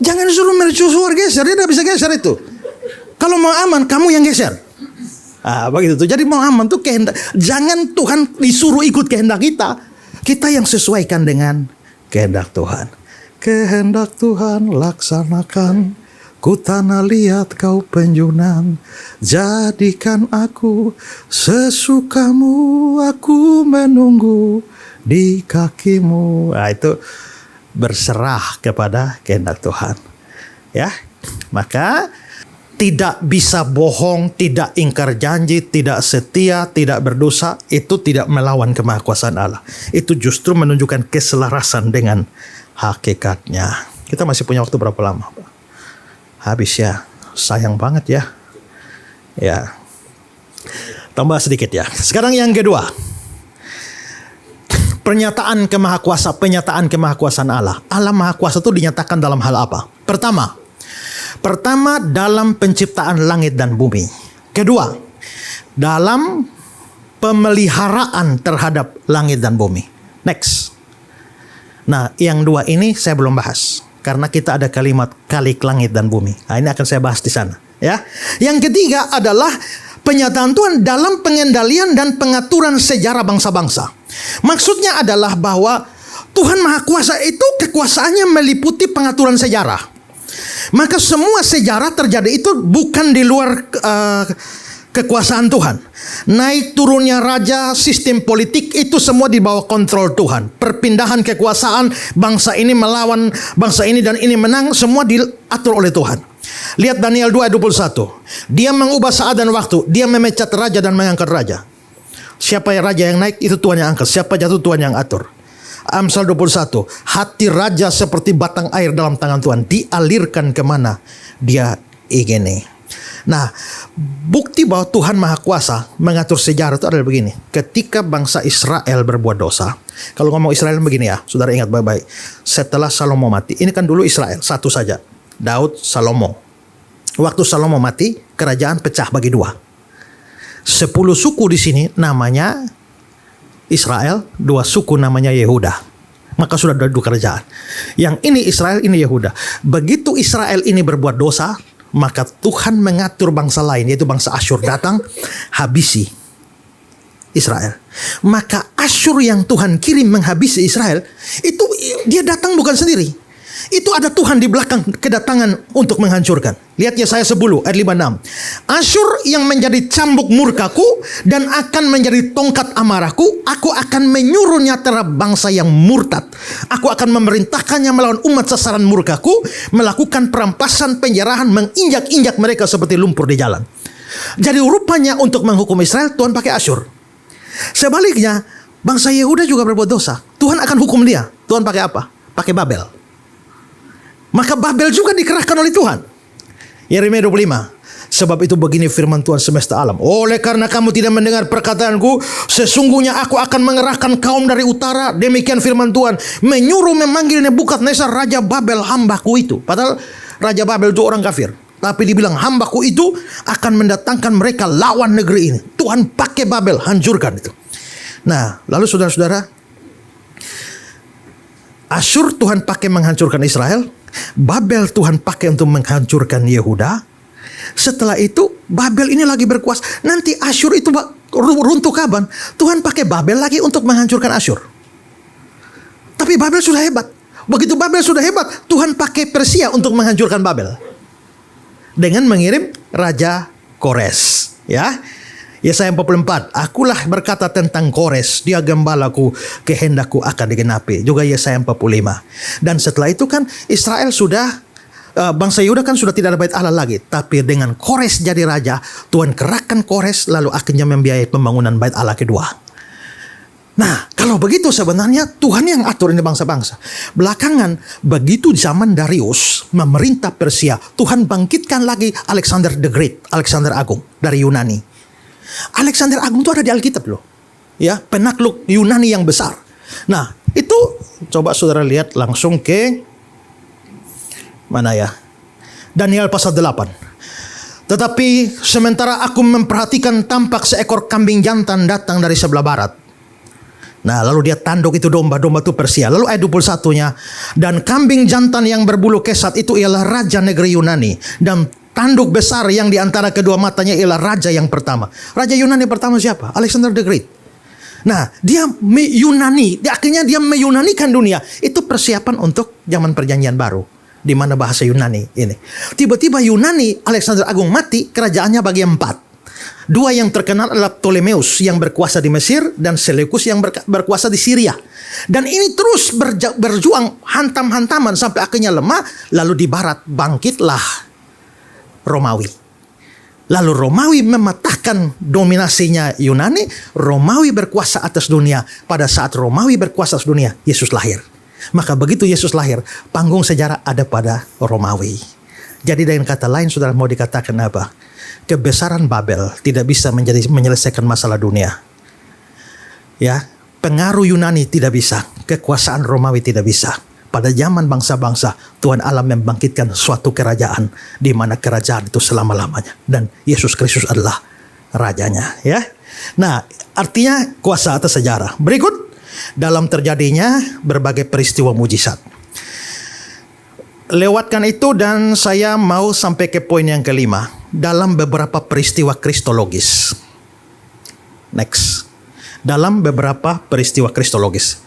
Jangan suruh mercusuar geser, dia tidak bisa geser itu. Kalau mau aman, kamu yang geser. Begitu tuh. Jadi mau aman tuh kehendak. Jangan Tuhan disuruh ikut kehendak kita. Kita yang sesuaikan dengan kehendak Tuhan. Kehendak Tuhan laksanakan. Ku tanah liat kau penjunan. Jadikan aku sesukamu. Aku menunggu di kakimu. Itu berserah kepada kehendak Tuhan. Ya, maka tidak bisa bohong, tidak ingkar janji, tidak setia, tidak berdosa, itu tidak melawan kemahakuasaan Allah. Itu justru menunjukkan keselarasan dengan hakikatnya. Kita masih punya waktu berapa lama, Pak? Habis ya, sayang banget ya. Ya, tambah sedikit ya. Sekarang yang kedua. Pernyataan kemahakuasaan Allah. Allah Maha Kuasa itu dinyatakan dalam hal apa? Pertama dalam penciptaan langit dan bumi. Kedua, dalam pemeliharaan terhadap langit dan bumi. Next. Nah, yang dua ini saya belum bahas karena kita ada kalimat kalik langit dan bumi. Nah, ini akan saya bahas di sana, ya. Yang ketiga adalah penyataan Tuhan dalam pengendalian dan pengaturan sejarah bangsa-bangsa. Maksudnya adalah bahwa Tuhan Maha Kuasa itu kekuasaannya meliputi pengaturan sejarah. Maka semua sejarah terjadi itu bukan di luar kekuasaan Tuhan. Naik turunnya raja, sistem politik itu semua di bawah kontrol Tuhan. Perpindahan kekuasaan, bangsa ini melawan bangsa ini dan ini menang, semua diatur oleh Tuhan. Lihat Daniel 2 ayat 21. Dia mengubah saat dan waktu. Dia memecat raja dan mengangkat raja. Siapa yang raja yang naik, itu Tuhan yang angkat. Siapa jatuh, Tuhan yang atur. Amsal 21. Hati raja seperti batang air dalam tangan Tuhan. Dialirkan kemana dia ingin. Nah, bukti bahwa Tuhan Maha Kuasa mengatur sejarah itu adalah begini. Ketika bangsa Israel berbuat dosa. Kalau ngomong Israel begini ya, saudara ingat baik-baik. Setelah Salomo mati. Ini kan dulu Israel, satu saja. Daud, Salomo. Waktu Salomo mati, kerajaan pecah bagi dua. 10 suku di sini namanya Israel, 2 suku namanya Yehuda. Maka sudah ada 2 kerajaan. Yang ini Israel, ini Yehuda. Begitu Israel ini berbuat dosa, maka Tuhan mengatur bangsa lain, yaitu bangsa Asyur datang, habisi Israel. Maka Asyur yang Tuhan kirim menghabisi Israel, itu dia datang bukan sendiri. Itu ada Tuhan di belakang kedatangan untuk menghancurkan. Lihat Yesaya 10 ayat 56. Asyur yang menjadi cambuk murkaku dan akan menjadi tongkat amarahku. Aku akan menyuruhnya terhadap bangsa yang murtad. Aku akan memerintahkannya melawan umat sasaran murkaku, melakukan perampasan, penjarahan, menginjak-injak mereka seperti lumpur di jalan. Jadi rupanya untuk menghukum Israel, Tuhan pakai Asyur. Sebaliknya, bangsa Yehuda juga berbuat dosa. Tuhan akan hukum dia. Tuhan pakai apa? Pakai Babel. Maka Babel juga dikerahkan oleh Tuhan. Yeremia 25. Sebab itu begini firman Tuhan semesta alam. Oleh karena kamu tidak mendengar perkataanku, sesungguhnya aku akan mengerahkan kaum dari utara. Demikian firman Tuhan. Menyuruh memanggil Nebukadnezar raja Babel hambaku itu. Padahal raja Babel itu orang kafir. Tapi dibilang hambaku itu akan mendatangkan mereka lawan negeri ini. Tuhan pakai Babel, hancurkan itu. Nah, lalu saudara-saudara, Asyur Tuhan pakai menghancurkan Israel. Babel Tuhan pakai untuk menghancurkan Yehuda. Setelah itu Babel ini lagi berkuasa. Nanti Asyur itu runtuh kapan? Tuhan pakai Babel lagi untuk menghancurkan Asyur. Tapi Babel sudah hebat. Begitu Babel sudah hebat, Tuhan pakai Persia untuk menghancurkan Babel. Dengan mengirim Raja Kores. Ya. Yesaya 44, akulah berkata tentang Kores, dia gembalaku, kehendakku akan digenapi. Juga Yesaya 45. Dan setelah itu kan Israel sudah, bangsa Yehuda kan sudah tidak ada bait Allah lagi. Tapi dengan Kores jadi raja, Tuhan kerahkan Kores lalu akhirnya membiayai pembangunan bait Allah kedua. Nah, kalau begitu sebenarnya Tuhan yang atur ini bangsa-bangsa. Belakangan, begitu zaman Darius memerintah Persia, Tuhan bangkitkan lagi Alexander the Great, Alexander Agung dari Yunani. Alexander Agung itu ada di Alkitab loh. Ya, penakluk Yunani yang besar. Nah, itu coba saudara lihat langsung ke mana ya? Daniel pasal 8. Tetapi sementara aku memperhatikan, tampak seekor kambing jantan datang dari sebelah barat. Nah, lalu dia tanduk itu domba-domba itu Persia. Lalu ayat 21-nya, dan kambing jantan yang berbulu kesat itu ialah raja negeri Yunani, dan tanduk besar yang di antara kedua matanya ialah raja yang pertama. Raja Yunani pertama siapa? Alexander the Great. Nah, dia Yunani, akhirnya dia meyunanikan dunia. Itu persiapan untuk zaman perjanjian baru, di mana bahasa Yunani ini. Tiba-tiba Yunani, Alexander Agung mati, kerajaannya bagi 4. 2 yang terkenal adalah Ptolemeus yang berkuasa di Mesir dan Seleukus yang berkuasa di Syria. Dan ini terus berjuang hantam-hantaman sampai akhirnya lemah. Lalu di barat bangkitlah Romawi. Lalu Romawi mematahkan dominasinya Yunani. Romawi berkuasa atas dunia. Pada saat Romawi berkuasa atas dunia, Yesus lahir. Maka begitu Yesus lahir, panggung sejarah ada pada Romawi. Jadi dengan kata lain, saudara, mau dikatakan apa? Kebesaran Babel tidak bisa menyelesaikan masalah dunia. Ya, pengaruh Yunani tidak bisa, kekuasaan Romawi tidak bisa. Pada zaman bangsa-bangsa, Tuhan Allah membangkitkan suatu kerajaan di mana kerajaan itu selama-lamanya, dan Yesus Kristus adalah rajanya, ya. Nah, artinya kuasa atas sejarah. Berikut, dalam terjadinya berbagai peristiwa mujizat. Lewatkan itu dan saya mau sampai ke poin yang kelima. Dalam beberapa peristiwa kristologis. Next. Dalam beberapa peristiwa kristologis.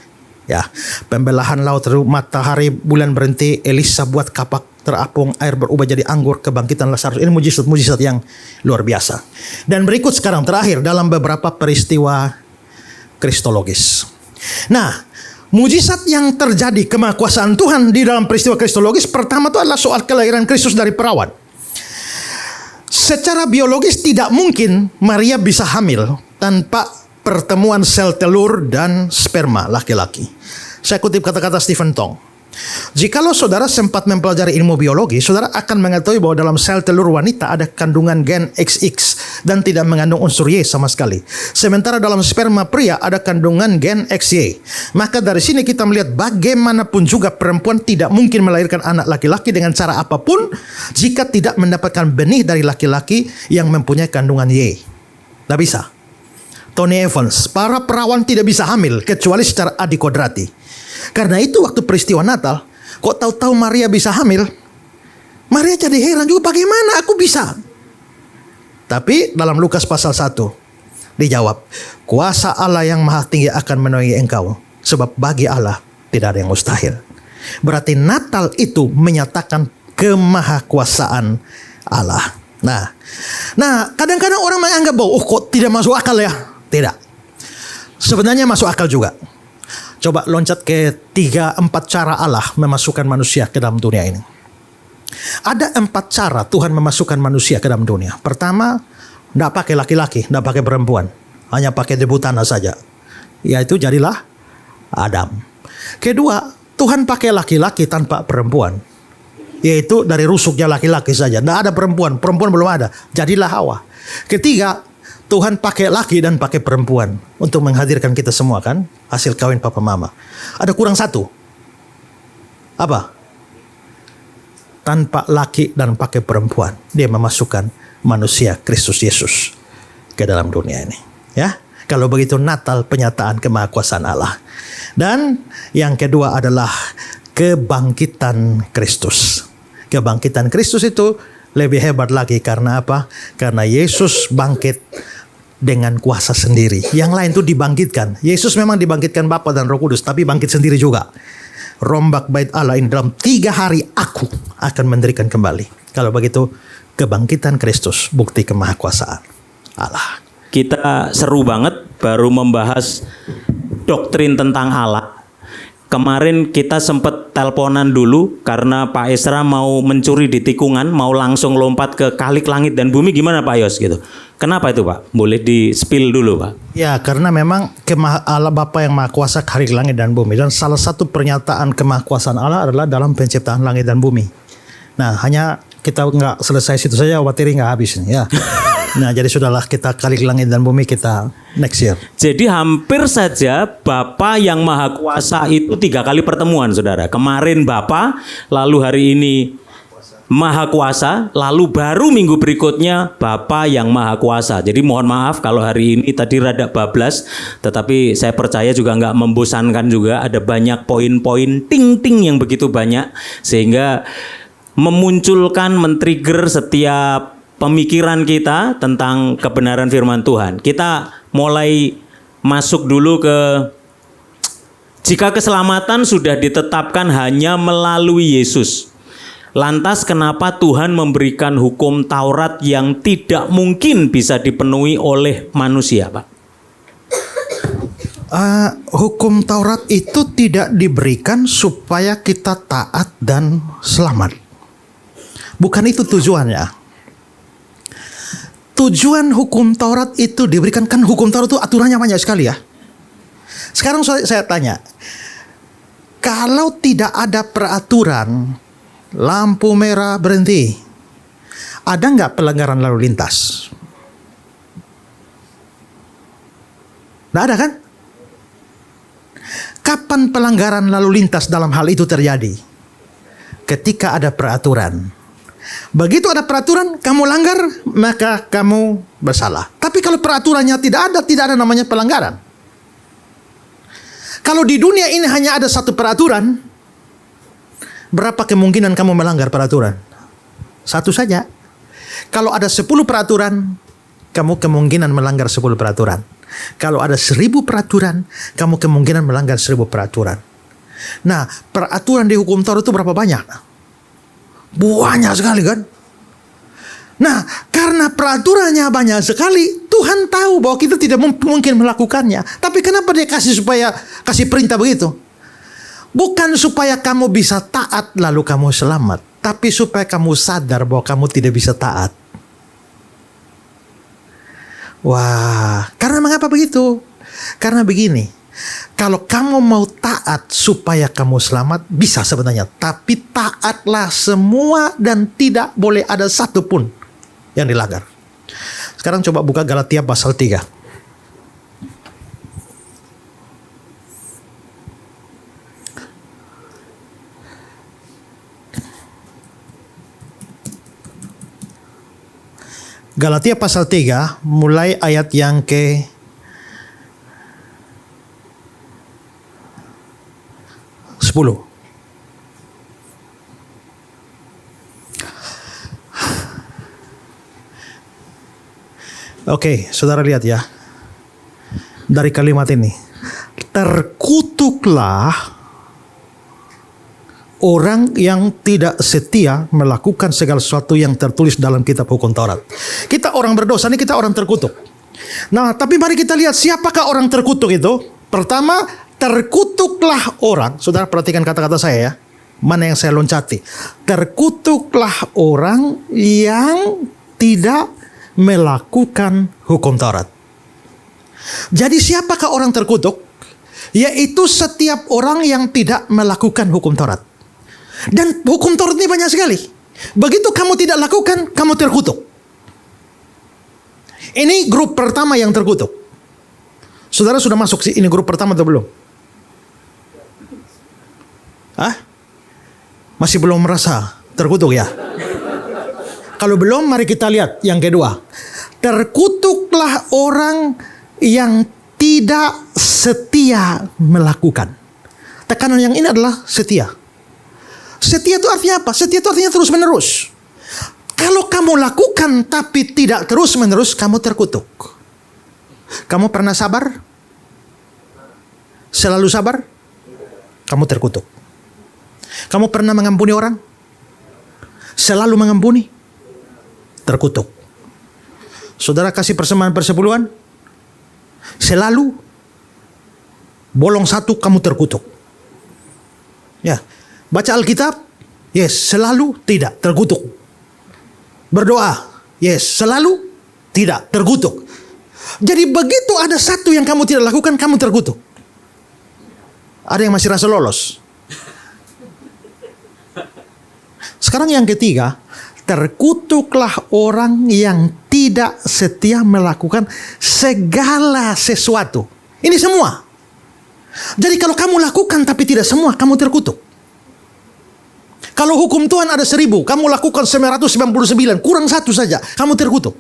Ya, pembelahan laut, matahari, bulan berhenti, Elisa buat kapak terapung, air berubah jadi anggur, kebangkitan Lazarus. Ini mujizat-mujizat yang luar biasa. Dan berikut sekarang terakhir dalam beberapa peristiwa kristologis. Nah, mujizat yang terjadi kemahakuasaan Tuhan di dalam peristiwa kristologis, pertama itu adalah soal kelahiran Kristus dari perawan. Secara biologis tidak mungkin Maria bisa hamil tanpa pertemuan sel telur dan sperma laki-laki. Saya kutip kata-kata Stephen Tong. Jikalau saudara sempat mempelajari ilmu biologi, saudara akan mengetahui bahwa dalam sel telur wanita ada kandungan gen XX dan tidak mengandung unsur Y sama sekali. Sementara dalam sperma pria ada kandungan gen XY. Maka dari sini kita melihat bagaimanapun juga perempuan tidak mungkin melahirkan anak laki-laki dengan cara apapun jika tidak mendapatkan benih dari laki-laki yang mempunyai kandungan Y. Tidak bisa. Tony Evans, para perawan tidak bisa hamil kecuali secara adikodrati. Karena itu waktu peristiwa Natal, kok tahu-tahu Maria bisa hamil? Maria jadi heran juga, bagaimana aku bisa? Tapi dalam Lukas pasal 1 dijawab, kuasa Allah yang maha tinggi akan menolongi engkau, sebab bagi Allah tidak ada yang mustahil. Berarti Natal itu menyatakan kemahakuasaan Allah. Nah, kadang-kadang orang menganggap bahwa kok tidak masuk akal ya? Tidak. Sebenarnya masuk akal juga. Coba loncat ke 3-4 cara Allah memasukkan manusia ke dalam dunia ini. Ada 4 cara Tuhan memasukkan manusia ke dalam dunia. Pertama, tidak pakai laki-laki, tidak pakai perempuan. Hanya pakai debu tanah saja. Yaitu jadilah Adam. Kedua, Tuhan pakai laki-laki tanpa perempuan. Yaitu dari rusuknya laki-laki saja. Tidak ada perempuan belum ada. Jadilah Hawa. Ketiga, Tuhan pakai laki dan pakai perempuan untuk menghadirkan kita semua, kan? Hasil kawin papa mama. Ada kurang satu. Apa? Tanpa laki dan pakai perempuan, dia memasukkan manusia Kristus Yesus ke dalam dunia ini. Ya, kalau begitu Natal penyataan kemahakuasaan Allah. Dan yang kedua adalah kebangkitan Kristus. Kebangkitan Kristus itu lebih hebat lagi karena apa? Karena Yesus bangkit dengan kuasa sendiri. Yang lain itu dibangkitkan. Yesus memang dibangkitkan Bapa dan Roh Kudus, tapi bangkit sendiri juga. Rombak bait Allah ini dalam 3 hari aku akan mendirikan kembali. Kalau begitu, kebangkitan Kristus bukti kemahakuasaan Allah. Kita seru banget baru membahas doktrin tentang Allah. Kemarin kita sempat teleponan dulu karena Pak Esra mau mencuri di tikungan, mau langsung lompat ke Kalik Langit dan Bumi. Gimana Pak Yos gitu? Kenapa itu Pak? Boleh di-spill dulu Pak. Ya, karena memang Allah Bapa yang Maha Kuasa Kalik Langit dan Bumi. Dan salah satu pernyataan kemahakuasaan Allah adalah dalam penciptaan langit dan bumi. Nah, hanya kita nggak selesai situ saja, materi nggak habis nih ya. Nah, jadi sudahlah, kita Kalik Langit dan Bumi kita next year. Jadi hampir saja Bapa yang Maha Kuasa itu 3 kali pertemuan, saudara. Kemarin Bapa, lalu hari ini Maha Kuasa, lalu baru minggu berikutnya Bapa yang Maha Kuasa. Jadi mohon maaf kalau hari ini tadi rada bablas, tetapi saya percaya juga nggak membosankan juga. Ada banyak poin-poin ting-ting yang begitu banyak, sehingga memunculkan, men-trigger setiap pemikiran kita tentang kebenaran firman Tuhan. Kita mulai masuk dulu ke jika keselamatan sudah ditetapkan hanya melalui Yesus. Lantas kenapa Tuhan memberikan hukum Taurat yang tidak mungkin bisa dipenuhi oleh manusia, Pak? Hukum Taurat itu tidak diberikan supaya kita taat dan selamat. Bukan itu tujuannya. Tujuan hukum Taurat itu diberikan, kan hukum Taurat itu aturannya banyak sekali ya. Sekarang saya tanya, kalau tidak ada peraturan, lampu merah berhenti, ada nggak pelanggaran lalu lintas? Nggak ada kan? Kapan pelanggaran lalu lintas dalam hal itu terjadi? Ketika ada peraturan. Begitu ada peraturan, kamu langgar, maka kamu bersalah. Tapi kalau peraturannya tidak ada namanya pelanggaran. Kalau di dunia ini hanya ada satu peraturan, berapa kemungkinan kamu melanggar peraturan? Satu saja. Kalau ada 10 peraturan, kamu kemungkinan melanggar 10 peraturan. Kalau ada 1000 peraturan, kamu kemungkinan melanggar 1000 peraturan. Nah, peraturan di hukum Taurat itu berapa banyak? Banyak sekali kan? Nah, karena peraturannya banyak sekali, Tuhan tahu bahwa kita tidak mungkin melakukannya. Tapi kenapa dia kasih perintah begitu? Bukan supaya kamu bisa taat lalu kamu selamat, tapi supaya kamu sadar bahwa kamu tidak bisa taat. Wah, karena mengapa begitu? Karena begini. Kalau kamu mau taat supaya kamu selamat, bisa sebenarnya. Tapi taatlah semua dan tidak boleh ada satu pun yang dilanggar. Sekarang coba buka Galatia pasal 3. Galatia pasal 3 mulai ayat yang ke 10. Oke, saudara lihat ya. Dari kalimat ini. Terkutuklah orang yang tidak setia melakukan segala sesuatu yang tertulis dalam kitab hukum Taurat. Kita orang berdosa, ini kita orang terkutuk. Nah, tapi mari kita lihat siapakah orang terkutuk itu. Pertama, terkutuklah orang. Saudara perhatikan kata-kata saya ya. Mana yang saya loncati. Terkutuklah orang yang tidak melakukan hukum Taurat. Jadi siapakah orang terkutuk? Yaitu setiap orang yang tidak melakukan hukum Taurat. Dan hukum Taurat ini banyak sekali. Begitu kamu tidak lakukan, kamu terkutuk. Ini grup pertama yang terkutuk. Saudara sudah masuk sih ini grup pertama atau belum? Masih belum merasa terkutuk ya? Kalau belum, mari kita lihat yang kedua. Terkutuklah orang yang tidak setia melakukan. Tekanan yang ini adalah setia. Setia itu artinya apa? Setia itu artinya terus menerus. Kalau kamu lakukan tapi tidak terus menerus, kamu terkutuk. Kamu pernah sabar? Selalu sabar? Kamu terkutuk. Kamu pernah mengampuni orang? Selalu mengampuni? Terkutuk. Saudara kasih persembahan persepuluhan? Selalu bolong satu, kamu terkutuk. Ya. Baca Alkitab, yes, selalu tidak terkutuk. Berdoa, yes, selalu tidak terkutuk. Jadi begitu ada satu yang kamu tidak lakukan, kamu terkutuk. Ada yang masih rasa lolos. Sekarang yang ketiga, terkutuklah orang yang tidak setia melakukan segala sesuatu. Ini semua. Jadi kalau kamu lakukan tapi tidak semua, kamu terkutuk. Kalau hukum Tuhan ada 1000, kamu lakukan 999, kurang satu saja, kamu terkutuk.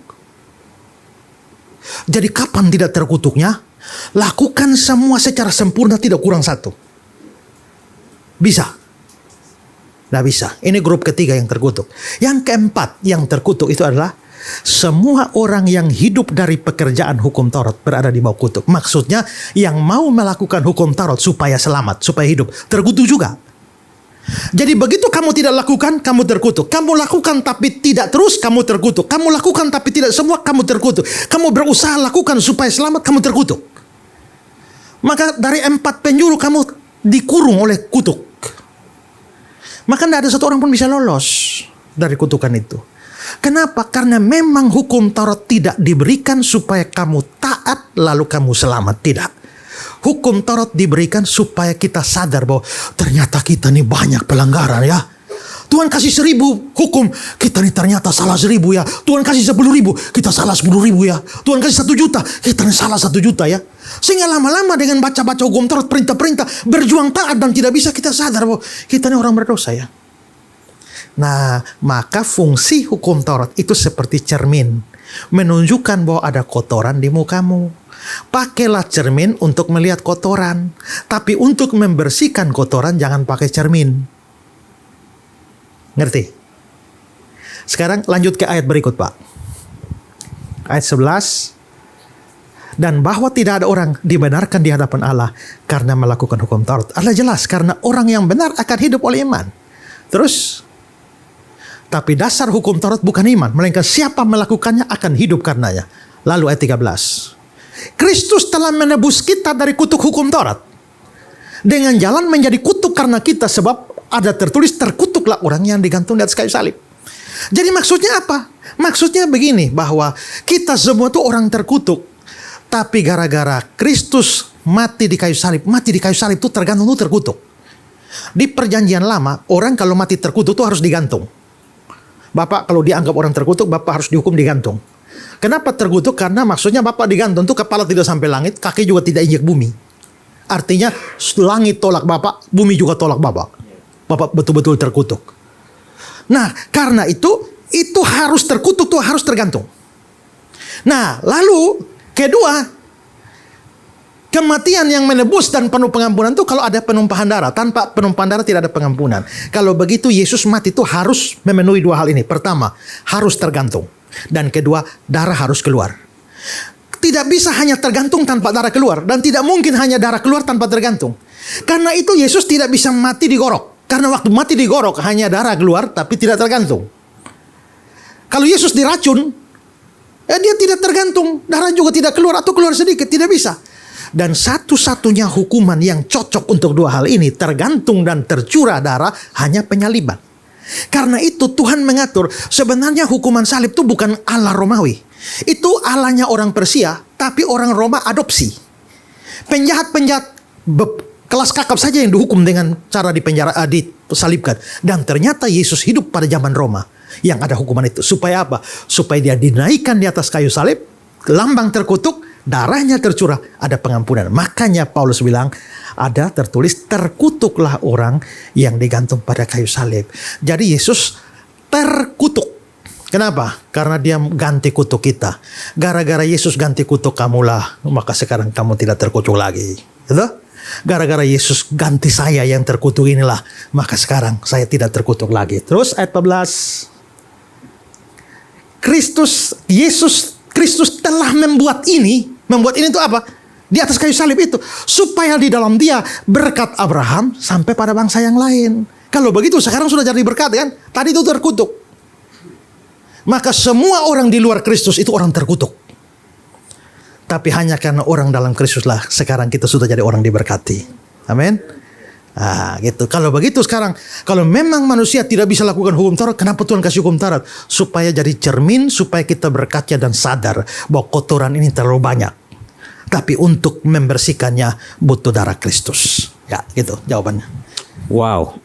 Jadi kapan tidak terkutuknya? Lakukan semua secara sempurna, tidak kurang satu. Bisa? Tidak bisa. Ini grup ketiga yang terkutuk. Yang keempat yang terkutuk itu adalah semua orang yang hidup dari pekerjaan hukum Taurat berada di bawah kutuk. Maksudnya yang mau melakukan hukum Taurat supaya selamat, supaya hidup, terkutuk juga. Jadi begitu kamu tidak lakukan, kamu terkutuk. Kamu lakukan tapi tidak terus, kamu terkutuk. Kamu lakukan tapi tidak semua, kamu terkutuk. Kamu berusaha lakukan supaya selamat, kamu terkutuk. Maka dari 4 penjuru kamu dikurung oleh kutuk. Maka tidak ada satu orang pun bisa lolos dari kutukan itu. Kenapa? Karena memang hukum Taurat tidak diberikan supaya kamu taat lalu kamu selamat. Tidak. Hukum Taurat diberikan supaya kita sadar bahwa ternyata kita nih banyak pelanggaran ya. Tuhan kasih 1000 hukum, kita nih ternyata salah 1000 ya. Tuhan kasih 10.000, kita salah 10.000 ya. Tuhan kasih 1 juta, kita nih salah 1 juta ya. Sehingga lama-lama dengan baca-baca hukum Taurat, perintah-perintah, berjuang taat dan tidak bisa, kita sadar bahwa kita nih orang berdosa ya. Nah, maka fungsi hukum Taurat itu seperti cermin, menunjukkan bahwa ada kotoran di mukamu. Pakailah cermin untuk melihat kotoran, tapi untuk membersihkan kotoran jangan pakai cermin. Ngerti? Sekarang lanjut ke ayat berikut, Pak. Ayat 11. Dan bahwa tidak ada orang dibenarkan di hadapan Allah karena melakukan hukum Taurat. Allah jelas, karena orang yang benar akan hidup oleh iman. Terus, tapi dasar hukum Taurat bukan iman, melainkan siapa melakukannya akan hidup karenanya. Lalu ayat 13. Kristus telah menebus kita dari kutuk hukum Taurat dengan jalan menjadi kutuk karena kita, sebab ada tertulis terkutuklah orang yang digantung di atas kayu salib. Jadi maksudnya apa? Maksudnya begini, bahwa kita semua itu orang terkutuk, tapi gara-gara Kristus mati di kayu salib itu tergantung, itu terkutuk. Di perjanjian lama, orang kalau mati terkutuk itu harus digantung. Bapak kalau dianggap orang terkutuk, Bapak harus dihukum digantung. Kenapa terkutuk? Karena maksudnya Bapak digantung tuh kepala tidak sampai langit, kaki juga tidak injak bumi. Artinya langit tolak Bapak, bumi juga tolak Bapak. Bapak betul-betul terkutuk. Nah, karena itu harus terkutuk, tuh harus tergantung. Nah, lalu kedua, kematian yang menebus dan penuh pengampunan itu kalau ada penumpahan darah. Tanpa penumpahan darah tidak ada pengampunan. Kalau begitu Yesus mati itu harus memenuhi 2 hal ini. Pertama, harus tergantung. Dan kedua, darah harus keluar. Tidak bisa hanya tergantung tanpa darah keluar. Dan tidak mungkin hanya darah keluar tanpa tergantung. Karena itu Yesus tidak bisa mati digorok. Karena waktu mati digorok hanya darah keluar tapi tidak tergantung. Kalau Yesus diracun, dia tidak tergantung. Darah juga tidak keluar atau keluar sedikit. Tidak bisa. Dan satu-satunya hukuman yang cocok untuk 2 hal ini, tergantung dan tercurah darah, hanya penyaliban. Karena itu Tuhan mengatur, sebenarnya hukuman salib itu bukan ala Romawi. Itu alanya orang Persia, tapi orang Roma adopsi. Penjahat-penjahat kelas kakap saja yang dihukum dengan cara disalibkan. Dan ternyata Yesus hidup pada zaman Roma yang ada hukuman itu. Supaya apa? Supaya dia dinaikkan di atas kayu salib, lambang terkutuk, darahnya tercurah, ada pengampunan. Makanya Paulus bilang, ada tertulis terkutuklah orang yang digantung pada kayu salib. Jadi Yesus terkutuk. Kenapa? Karena dia ganti kutuk kita. Gara-gara Yesus ganti kutuk kamulah, maka sekarang kamu tidak terkutuk lagi. Gitu? Gara-gara Yesus ganti saya yang terkutuk inilah, maka sekarang saya tidak terkutuk lagi. Terus ayat 14. Kristus telah membuat ini. Membuat ini itu apa? Di atas kayu salib itu. Supaya di dalam dia berkat Abraham sampai pada bangsa yang lain. Kalau begitu sekarang sudah jadi berkat kan? Tadi itu terkutuk. Maka semua orang di luar Kristus itu orang terkutuk. Tapi hanya karena orang dalam Kristuslah sekarang kita sudah jadi orang diberkati. Amin. Gitu. Kalau begitu sekarang, kalau memang manusia tidak bisa lakukan hukum Taurat, kenapa Tuhan kasih hukum Taurat? Supaya jadi cermin, supaya kita berkaca dan sadar bahwa kotoran ini terlalu banyak. Tapi untuk membersihkannya butuh darah Kristus. Ya, gitu jawabannya. Wow.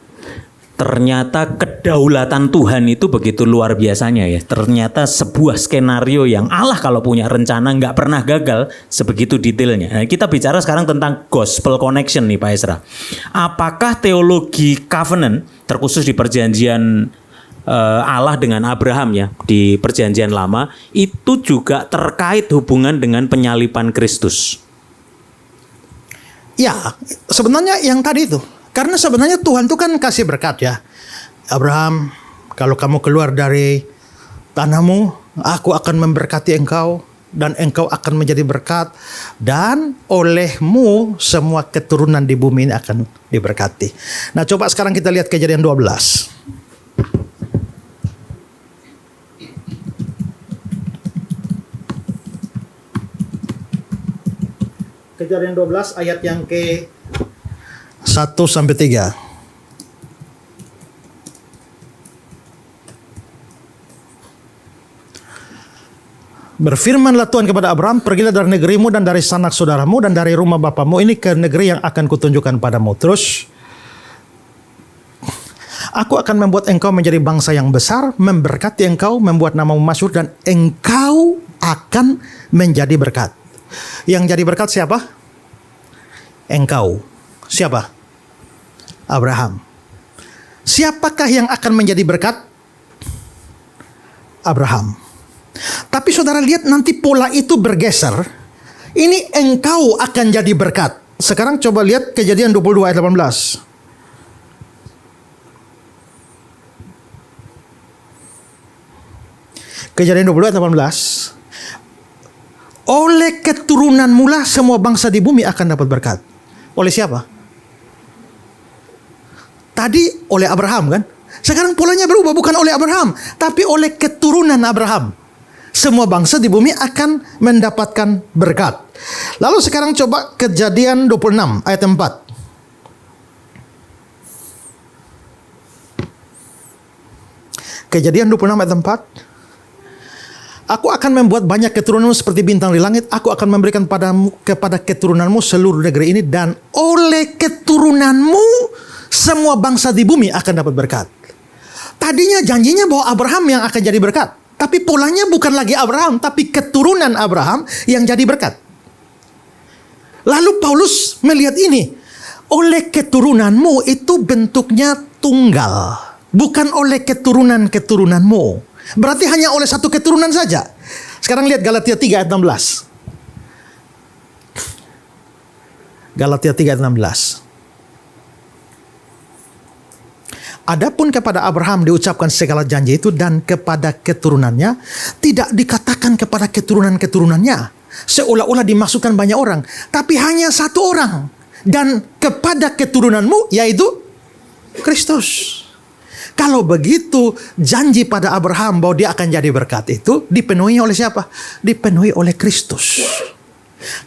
Ternyata kedaulatan Tuhan itu begitu luar biasanya ya. Ternyata sebuah skenario yang Allah kalau punya rencana nggak pernah gagal sebegitu detailnya. Nah, kita bicara sekarang tentang gospel connection nih Pak Ezra. Apakah teologi covenant terkhusus di perjanjian Allah dengan Abraham ya di perjanjian lama itu juga terkait hubungan dengan penyaliban Kristus? Ya, sebenarnya yang tadi itu. Karena sebenarnya Tuhan itu kan kasih berkat ya. Abraham, kalau kamu keluar dari tanahmu, aku akan memberkati engkau. Dan engkau akan menjadi berkat. Dan olehmu semua keturunan di bumi ini akan diberkati. Nah, coba sekarang kita lihat Kejadian 12. Kejadian 12 ayat yang ke 1 sampai 3. Berfirmanlah Tuhan kepada Abraham, pergilah dari negerimu dan dari sanak saudaramu dan dari rumah bapamu ini ke negeri yang akan kutunjukkan padamu. Terus, aku akan membuat engkau menjadi bangsa yang besar, memberkati engkau, membuat namamu masyhur, dan engkau akan menjadi berkat. Yang jadi berkat siapa? Engkau. Siapa? Abraham. Siapakah yang akan menjadi berkat? Abraham. Tapi saudara lihat nanti pola itu bergeser. Ini engkau akan jadi berkat. Sekarang coba lihat Kejadian 22 ayat 18. Kejadian 22 ayat 18. Oleh keturunanmu lah semua bangsa di bumi akan dapat berkat. Oleh siapa? Tadi oleh Abraham kan? Sekarang polanya berubah, bukan oleh Abraham, tapi oleh keturunan Abraham. Semua bangsa di bumi akan mendapatkan berkat. Lalu sekarang coba Kejadian 26 ayat 4. Kejadian 26 ayat 4. Aku akan membuat banyak keturunanmu seperti bintang di langit. Aku akan memberikan kepada keturunanmu seluruh negeri ini. Dan oleh keturunanmu semua bangsa di bumi akan dapat berkat. Tadinya janjinya bahwa Abraham yang akan jadi berkat. Tapi polanya bukan lagi Abraham, tapi keturunan Abraham yang jadi berkat. Lalu Paulus melihat ini. Oleh keturunanmu itu bentuknya tunggal. Bukan oleh keturunan-keturunanmu. Berarti hanya oleh satu keturunan saja. Sekarang lihat Galatia 3 ayat 16. Galatia 3 ayat 16. Adapun kepada Abraham diucapkan segala janji itu dan kepada keturunannya, tidak dikatakan kepada keturunan-keturunannya. Seolah-olah dimaksudkan banyak orang, tapi hanya satu orang. Dan kepada keturunanmu, yaitu Kristus. Kalau begitu, janji pada Abraham bahwa dia akan jadi berkat itu dipenuhi oleh siapa? Dipenuhi oleh Kristus.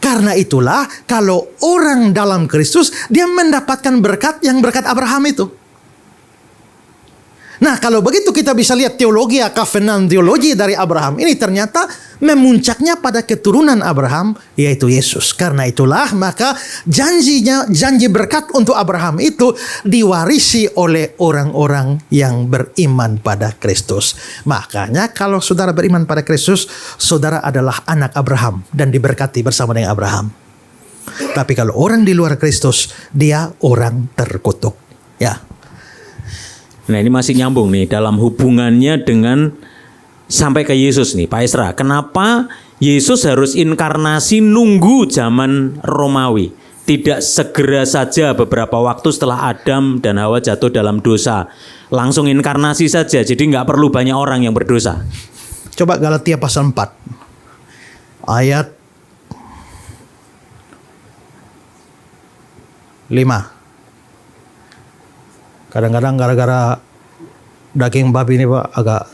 Karena itulah kalau orang dalam Kristus, dia mendapatkan berkat yang berkat Abraham itu. Nah, kalau begitu kita bisa lihat teologi covenant teologi dari Abraham ini ternyata memuncaknya pada keturunan Abraham, yaitu Yesus. Karena itulah maka janji berkat untuk Abraham itu diwarisi oleh orang-orang yang beriman pada Kristus. Makanya kalau saudara beriman pada Kristus, saudara adalah anak Abraham dan diberkati bersama dengan Abraham. Tapi kalau orang di luar Kristus, dia orang terkutuk. Ya. Nah, ini masih nyambung nih dalam hubungannya dengan sampai ke Yesus nih Pak Ezra. Kenapa Yesus harus inkarnasi nunggu zaman Romawi? Tidak segera saja beberapa waktu setelah Adam dan Hawa jatuh dalam dosa. Langsung inkarnasi saja, jadi nggak perlu banyak orang yang berdosa. Coba Galatia pasal 4. Ayat 5. Kadang-kadang gara-gara daging babi ini Pak agak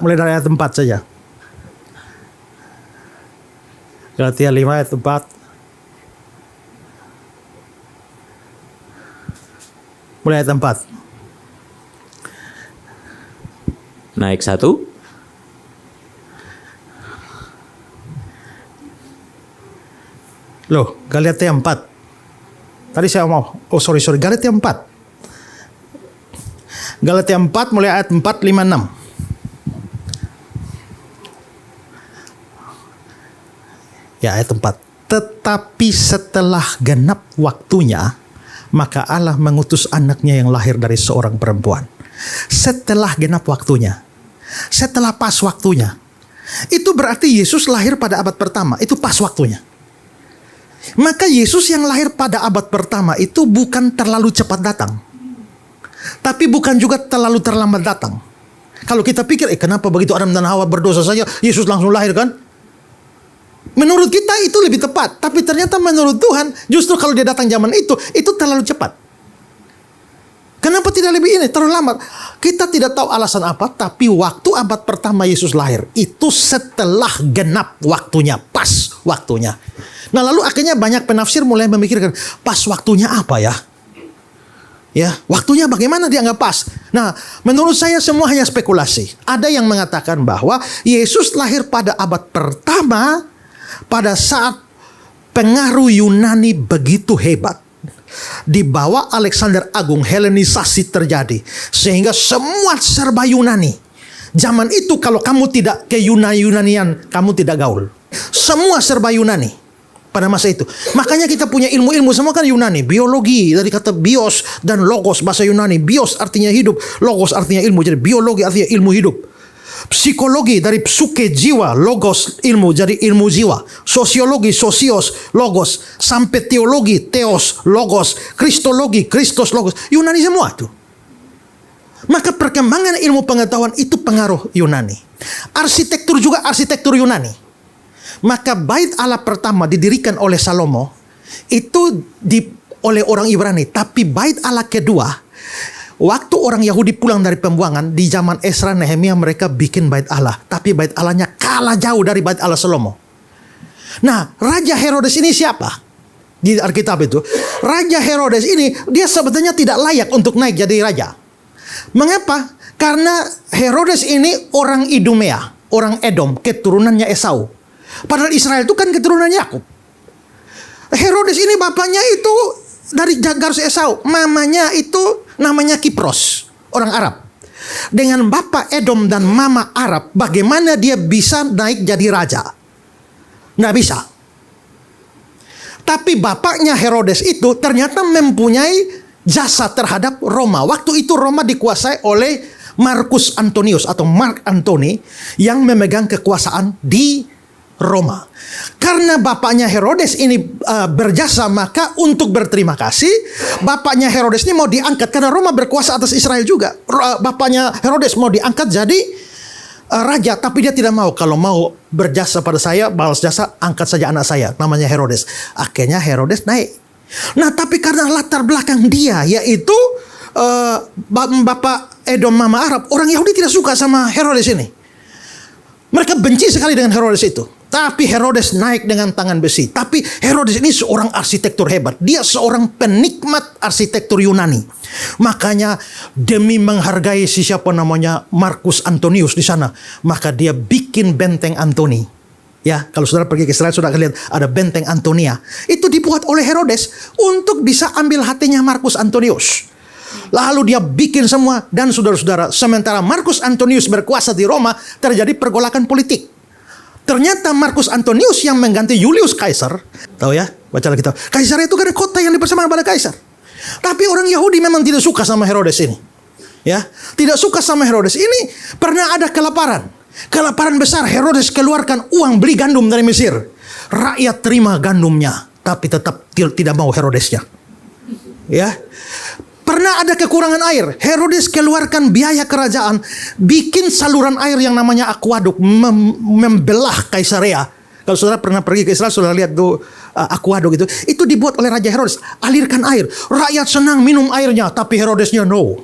mulai dari ayat 4 saja. Galatia 5 ayat 4. Mulai ayat 4. Naik 1. Loh, Galatia 4. Tadi saya mau, sorry, Galatia 4. Galatia 4 mulai ayat 4, 5, 6. Ya, ayat 4. Tetapi setelah genap waktunya, maka Allah mengutus anaknya yang lahir dari seorang perempuan. Setelah genap waktunya. Setelah pas waktunya. Itu berarti Yesus lahir pada abad pertama. Itu pas waktunya. Maka Yesus yang lahir pada abad pertama itu bukan terlalu cepat datang. Tapi bukan juga terlalu terlambat datang. Kalau kita pikir, kenapa begitu Adam dan Hawa berdosa saja, Yesus langsung lahir kan? Menurut kita itu lebih tepat. Tapi ternyata menurut Tuhan, justru kalau dia datang zaman itu terlalu cepat. Kenapa tidak lebih ini? Terlalu lambat. Kita tidak tahu alasan apa, tapi waktu abad pertama Yesus lahir, itu setelah genap waktunya, pas waktunya. Nah lalu akhirnya banyak penafsir mulai memikirkan, pas waktunya apa ya? Ya, waktunya bagaimana dia nggak pas? Nah, menurut saya semua hanya spekulasi. Ada yang mengatakan bahwa Yesus lahir pada abad pertama pada saat pengaruh Yunani begitu hebat. Di bawah Alexander Agung, Helenisasi terjadi. Sehingga semua serba Yunani. Zaman itu kalau kamu tidak ke Yunanian, kamu tidak gaul. Semua serba Yunani pada masa itu. Makanya kita punya ilmu-ilmu semua kan Yunani. Biologi dari kata bios dan logos bahasa Yunani. Bios artinya hidup, logos artinya ilmu. Jadi biologi artinya ilmu hidup. Psikologi dari psuke jiwa, logos ilmu jadi ilmu jiwa. Sosiologi, sosios, logos. Sampai teologi, teos, logos. Kristologi, Kristos, logos. Yunani semua tuh. Maka perkembangan ilmu pengetahuan itu pengaruh Yunani. Arsitektur juga arsitektur Yunani. Maka bait Allah pertama didirikan oleh Salomo itu oleh orang Ibrani. Tapi bait Allah kedua, waktu orang Yahudi pulang dari pembuangan di zaman Esra Nehemia mereka bikin bait Allah. Tapi bait Allahnya kalah jauh dari bait Allah Salomo. Nah, Raja Herodes ini siapa? Di Alkitab itu, Raja Herodes ini dia sebetulnya tidak layak untuk naik jadi raja. Mengapa? Karena Herodes ini orang Idumea, orang Edom, keturunannya Esau. Padahal Israel itu kan keturunan Yakub. Herodes ini bapaknya itu dari Garus Esau, mamanya itu namanya Kipros, orang Arab. Dengan bapak Edom dan mama Arab, bagaimana dia bisa naik jadi raja? Nggak bisa. Tapi bapaknya Herodes itu ternyata mempunyai jasa terhadap Roma. Waktu itu Roma dikuasai oleh Marcus Antonius atau Mark Antony yang memegang kekuasaan di Roma. Karena bapaknya Herodes ini berjasa, maka untuk berterima kasih bapaknya Herodes ini mau diangkat karena Roma berkuasa atas Israel juga. Bapaknya Herodes mau diangkat jadi raja, tapi dia tidak mau. Kalau mau berjasa pada saya, balas jasa, angkat saja anak saya namanya Herodes. Akhirnya Herodes naik. Nah, tapi karena latar belakang dia yaitu bapak Edom mama Arab, orang Yahudi tidak suka sama Herodes ini. Mereka benci sekali dengan Herodes itu. Tapi Herodes naik dengan tangan besi. Tapi Herodes ini seorang arsitektur hebat. Dia seorang penikmat arsitektur Yunani. Makanya demi menghargai siapa namanya Marcus Antonius di sana, maka dia bikin benteng Antoni. Ya, kalau saudara pergi ke Israel sudah lihat ada benteng Antonia. Itu dibuat oleh Herodes untuk bisa ambil hatinya Marcus Antonius. Lalu dia bikin semua, dan saudara-saudara, sementara Marcus Antonius berkuasa di Roma, terjadi pergolakan politik. Ternyata Marcus Antonius yang mengganti Julius Caesar, tahu ya, baca Alkitab. Kaisar itu kan kota yang dipersembahkan pada Kaisar. Tapi orang Yahudi memang tidak suka sama Herodes ini. Ya, tidak suka sama Herodes ini. Pernah ada kelaparan. Kelaparan besar, Herodes keluarkan uang beli gandum dari Mesir. Rakyat terima gandumnya, tapi tetap tidak mau Herodesnya. Ya. Pernah ada kekurangan air, Herodes keluarkan biaya kerajaan, bikin saluran air yang namanya aquaduk, membelah Kaisarea. Kalau saudara pernah pergi ke Israel, saudara lihat tuh aquaduk itu dibuat oleh Raja Herodes. Alirkan air, rakyat senang minum airnya, tapi Herodesnya no.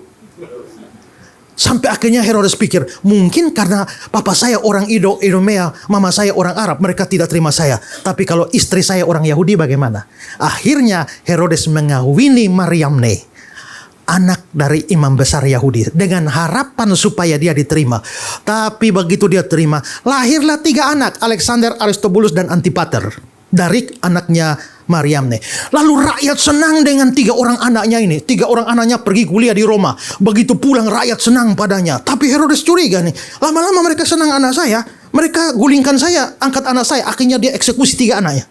Sampai akhirnya Herodes pikir, mungkin karena papa saya orang Idumea, mama saya orang Arab, mereka tidak terima saya. Tapi kalau istri saya orang Yahudi bagaimana? Akhirnya Herodes mengawini Mariamne, anak dari imam besar Yahudi, dengan harapan supaya dia diterima. Tapi begitu dia terima, lahirlah 3 anak, Alexander, Aristobulus, dan Antipater, dari anaknya Mariamne. Lalu rakyat senang dengan 3 orang anaknya ini. 3 orang anaknya pergi kuliah di Roma. Begitu pulang rakyat senang padanya. Tapi Herodes curiga nih. Lama-lama mereka senang anak saya, mereka gulingkan saya, angkat anak saya. Akhirnya dia eksekusi 3 anaknya.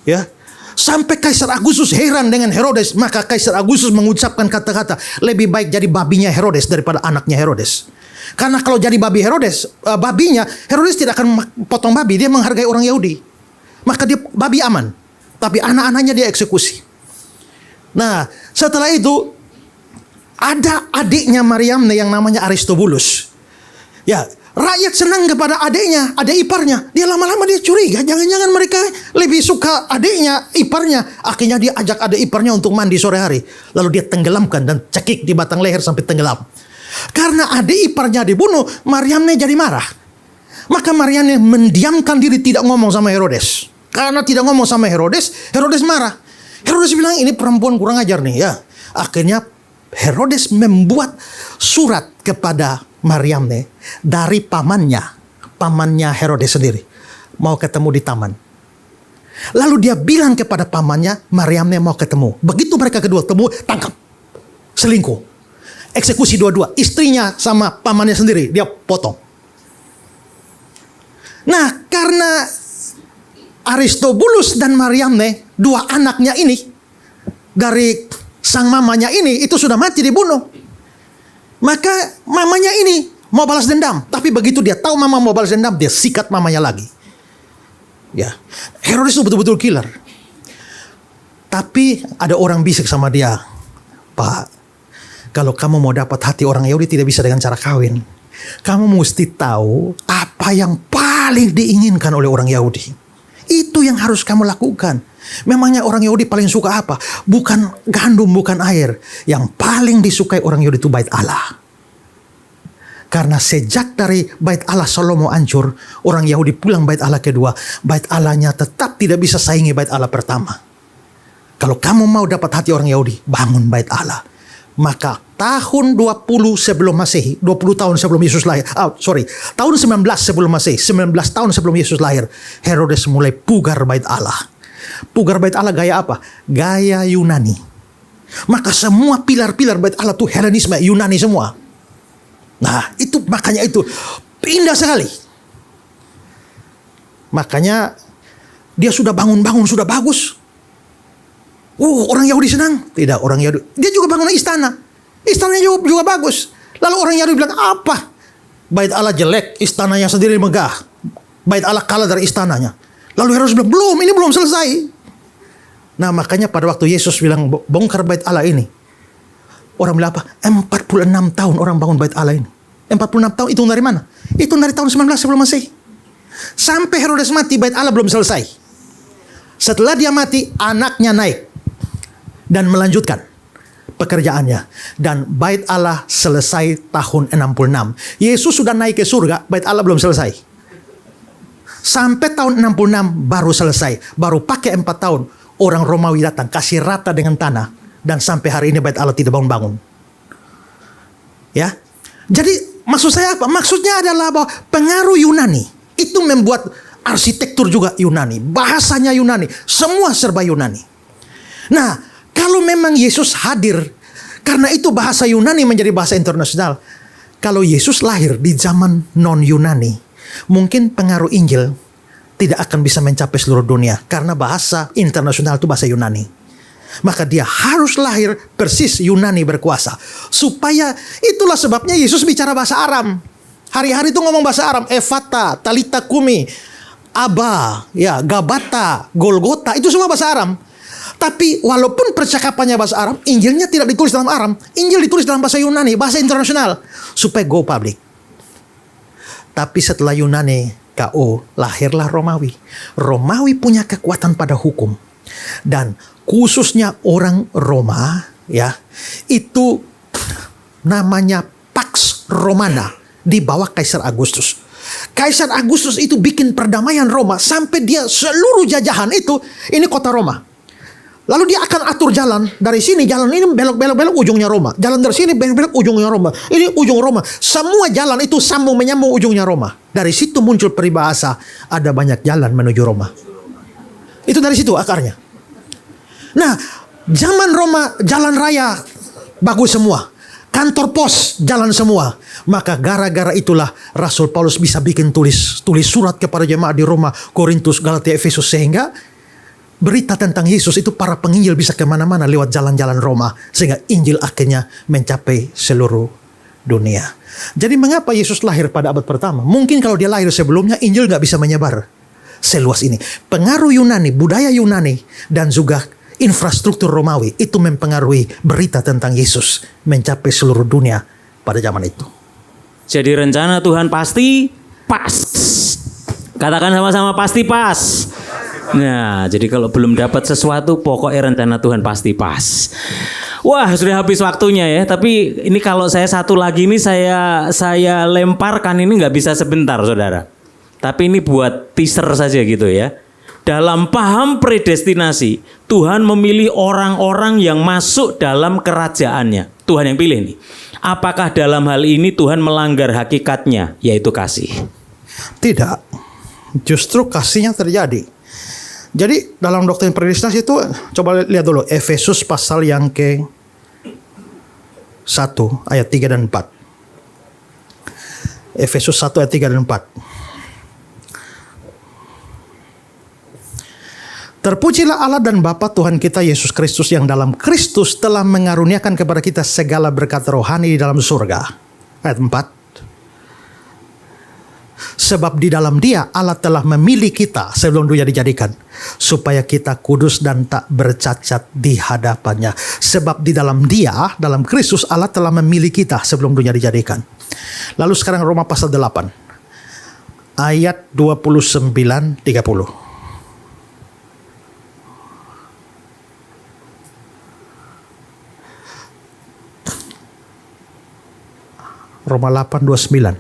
Ya. Sampai Kaisar Agustus heran dengan Herodes. Maka Kaisar Agustus mengucapkan kata-kata, lebih baik jadi babinya Herodes daripada anaknya Herodes. Karena kalau jadi babinya Herodes tidak akan potong babi. Dia menghargai orang Yahudi. Maka dia babi aman. Tapi anak-anaknya dia eksekusi. Nah, setelah itu ada adiknya Mariamne yang namanya Aristobulus. Ya, rakyat senang kepada adiknya, adik iparnya. Dia lama-lama dia curiga, jangan-jangan mereka lebih suka adiknya, iparnya. Akhirnya dia ajak adik iparnya untuk mandi sore hari. Lalu dia tenggelamkan dan cekik di batang leher sampai tenggelam. Karena adik iparnya dibunuh, Mariamne jadi marah. Maka Mariamne mendiamkan diri, tidak ngomong sama Herodes. Karena tidak ngomong sama Herodes, Herodes marah. Herodes bilang, ini perempuan kurang ajar nih ya. Akhirnya Herodes membuat surat kepada Mariamne dari pamannya Herodes sendiri. Mau ketemu di taman. Lalu dia bilang kepada pamannya, Mariamne mau ketemu. Begitu mereka kedua ketemu, tangkap. Selingkuh. Eksekusi dua-dua. Istrinya sama pamannya sendiri, dia potong. Nah, karena Aristobulus dan Mariamne, 2 anaknya ini, dari sang mamanya ini, itu sudah mati dibunuh. Maka mamanya ini mau balas dendam. Tapi begitu dia tahu mama mau balas dendam, dia sikat mamanya lagi. Ya, Herodes itu betul-betul killer. Tapi ada orang bisik sama dia, Pak, kalau kamu mau dapat hati orang Yahudi tidak bisa dengan cara kawin. Kamu mesti tahu apa yang paling diinginkan oleh orang Yahudi. Itu yang harus kamu lakukan. Memangnya orang Yahudi paling suka apa? Bukan gandum, bukan air. Yang paling disukai orang Yahudi itu bait Allah. Karena sejak dari bait Allah Salomo hancur, orang Yahudi pulang bait Allah kedua, bait Allahnya tetap tidak bisa saingi bait Allah pertama. Kalau kamu mau dapat hati orang Yahudi, bangun bait Allah. Maka tahun 20 sebelum Masehi, 20 tahun sebelum Yesus lahir, tahun 19 sebelum Masehi, 19 tahun sebelum Yesus lahir, Herodes mulai pugar bait Allah. Pugar bait Allah gaya apa? Gaya Yunani. Maka semua pilar-pilar bait Allah itu Helenisme, Yunani semua. Nah, itu makanya itu indah sekali. Makanya dia sudah bangun-bangun, sudah bagus. Orang Yahudi senang. Tidak, orang Yahudi. Dia juga bangun istana. Istananya juga bagus. Lalu orang Yahudi bilang, apa? Bait Allah jelek, istananya sendiri megah. Bait Allah kalah dari istananya. Lalu Herodes bilang, ini belum selesai. Nah, makanya pada waktu Yesus bilang, bongkar bait Allah ini. Orang bilang apa? 46 tahun orang bangun bait Allah ini. 46 tahun, itu dari mana? Itu dari tahun 19 sebelum Masehi. Sampai Herodes mati, bait Allah belum selesai. Setelah dia mati, anaknya naik dan melanjutkan pekerjaannya. Dan bait Allah selesai tahun 66. Yesus sudah naik ke surga, bait Allah belum selesai. Sampai tahun 66 baru selesai. Baru pakai 4 tahun. Orang Romawi datang, kasih rata dengan tanah. Dan sampai hari ini bait Allah tidak bangun-bangun. Ya. Jadi maksud saya apa? Maksudnya adalah bahwa pengaruh Yunani itu membuat arsitektur juga Yunani. Bahasanya Yunani. Semua serba Yunani. Nah, kalau memang Yesus hadir, karena itu bahasa Yunani menjadi bahasa internasional. Kalau Yesus lahir di zaman non-Yunani, mungkin pengaruh Injil tidak akan bisa mencapai seluruh dunia. Karena bahasa internasional itu bahasa Yunani. Maka dia harus lahir persis Yunani berkuasa. Supaya itulah sebabnya Yesus bicara bahasa Aram. Hari-hari itu ngomong bahasa Aram. Efata, Talita Kumi, Aba, ya, Gabata, Golgota, itu semua bahasa Aram. Tapi walaupun percakapannya bahasa Aram, Injilnya tidak ditulis dalam Aram. Injil ditulis dalam bahasa Yunani, bahasa internasional. Supaya go public. Tapi setelah Yunani KO, lahirlah Romawi. Romawi punya kekuatan pada hukum. Dan khususnya orang Roma, ya, itu namanya Pax Romana di bawah Kaisar Agustus. Kaisar Agustus itu bikin perdamaian Roma sampai dia seluruh jajahan itu, ini kota Roma. Lalu dia akan atur jalan dari sini, jalan ini belok ujungnya Roma. Jalan dari sini belok ujungnya Roma. Ini ujung Roma. Semua jalan itu sambung menyambung ujungnya Roma. Dari situ muncul peribahasa ada banyak jalan menuju Roma. Itu dari situ akarnya. Nah, zaman Roma jalan raya bagus semua. Kantor pos jalan semua. Maka gara-gara itulah Rasul Paulus bisa bikin tulis surat kepada jemaat di Roma, Korintus, Galatia, Efesus, sehingga berita tentang Yesus itu para penginjil bisa kemana-mana lewat jalan-jalan Roma. Sehingga Injil akhirnya mencapai seluruh dunia. Jadi mengapa Yesus lahir pada abad pertama? Mungkin kalau dia lahir sebelumnya, Injil nggak bisa menyebar seluas ini. Pengaruh Yunani, budaya Yunani, dan juga infrastruktur Romawi itu mempengaruhi berita tentang Yesus mencapai seluruh dunia pada zaman itu. Jadi rencana Tuhan pasti pas. Katakan sama-sama pasti pas. Nah, jadi kalau belum dapat sesuatu, pokoknya rencana Tuhan pasti pas. Wah, sudah habis waktunya ya. Tapi ini kalau saya satu lagi ini saya lemparkan, ini nggak bisa sebentar, saudara. Tapi ini buat teaser saja gitu ya. Dalam paham predestinasi, Tuhan memilih orang-orang yang masuk dalam kerajaannya. Tuhan yang pilih nih. Apakah dalam hal ini Tuhan melanggar hakikatnya, yaitu kasih? Tidak. Justru kasihnya terjadi. Jadi dalam doktrin predestinasi itu, coba lihat dulu Efesus pasal yang ke 1 ayat 3 dan 4. Efesus 1 ayat 3 dan 4. Terpujilah Allah dan Bapa Tuhan kita Yesus Kristus yang dalam Kristus telah mengaruniakan kepada kita segala berkat rohani di dalam surga. Ayat 4. Sebab di dalam Dia Allah telah memilih kita sebelum dunia dijadikan, supaya kita kudus dan tak bercacat di hadapannya. Sebab di dalam Dia, dalam Kristus, Allah telah memilih kita sebelum dunia dijadikan. Lalu sekarang Roma pasal 8 ayat 29-30. Roma 8, 29.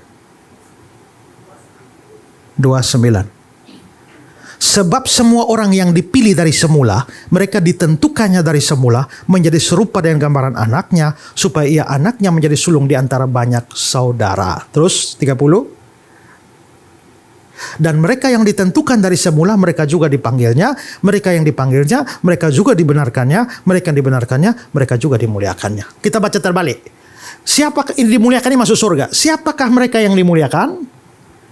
Sebab semua orang yang dipilih dari semula, mereka ditentukannya dari semula menjadi serupa dengan gambaran anaknya, supaya ia anaknya menjadi sulung di antara banyak saudara. Terus 30. Dan mereka yang ditentukan dari semula, mereka juga dipanggilnya. Mereka yang dipanggilnya, mereka juga dibenarkannya. Mereka yang dibenarkannya, mereka juga dimuliakannya. Kita baca terbalik. Siapakah yang dimuliakan ini masuk surga? Siapakah mereka yang dimuliakan?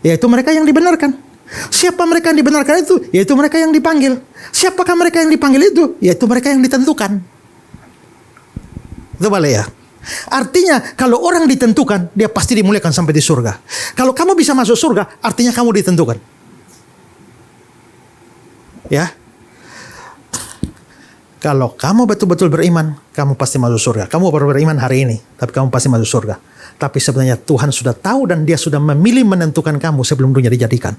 Yaitu mereka yang dibenarkan. Siapa mereka yang dibenarkan itu? Yaitu mereka yang dipanggil. Siapakah mereka yang dipanggil itu? Yaitu mereka yang ditentukan. Itu balik ya. Artinya kalau orang ditentukan, dia pasti dimuliakan sampai di surga. Kalau kamu bisa masuk surga, artinya kamu ditentukan. Ya. Kalau kamu betul-betul beriman, kamu pasti masuk surga. Kamu baru beriman hari ini, tapi kamu pasti masuk surga. Tapi sebenarnya Tuhan sudah tahu dan Dia sudah memilih menentukan kamu sebelum dunia dijadikan.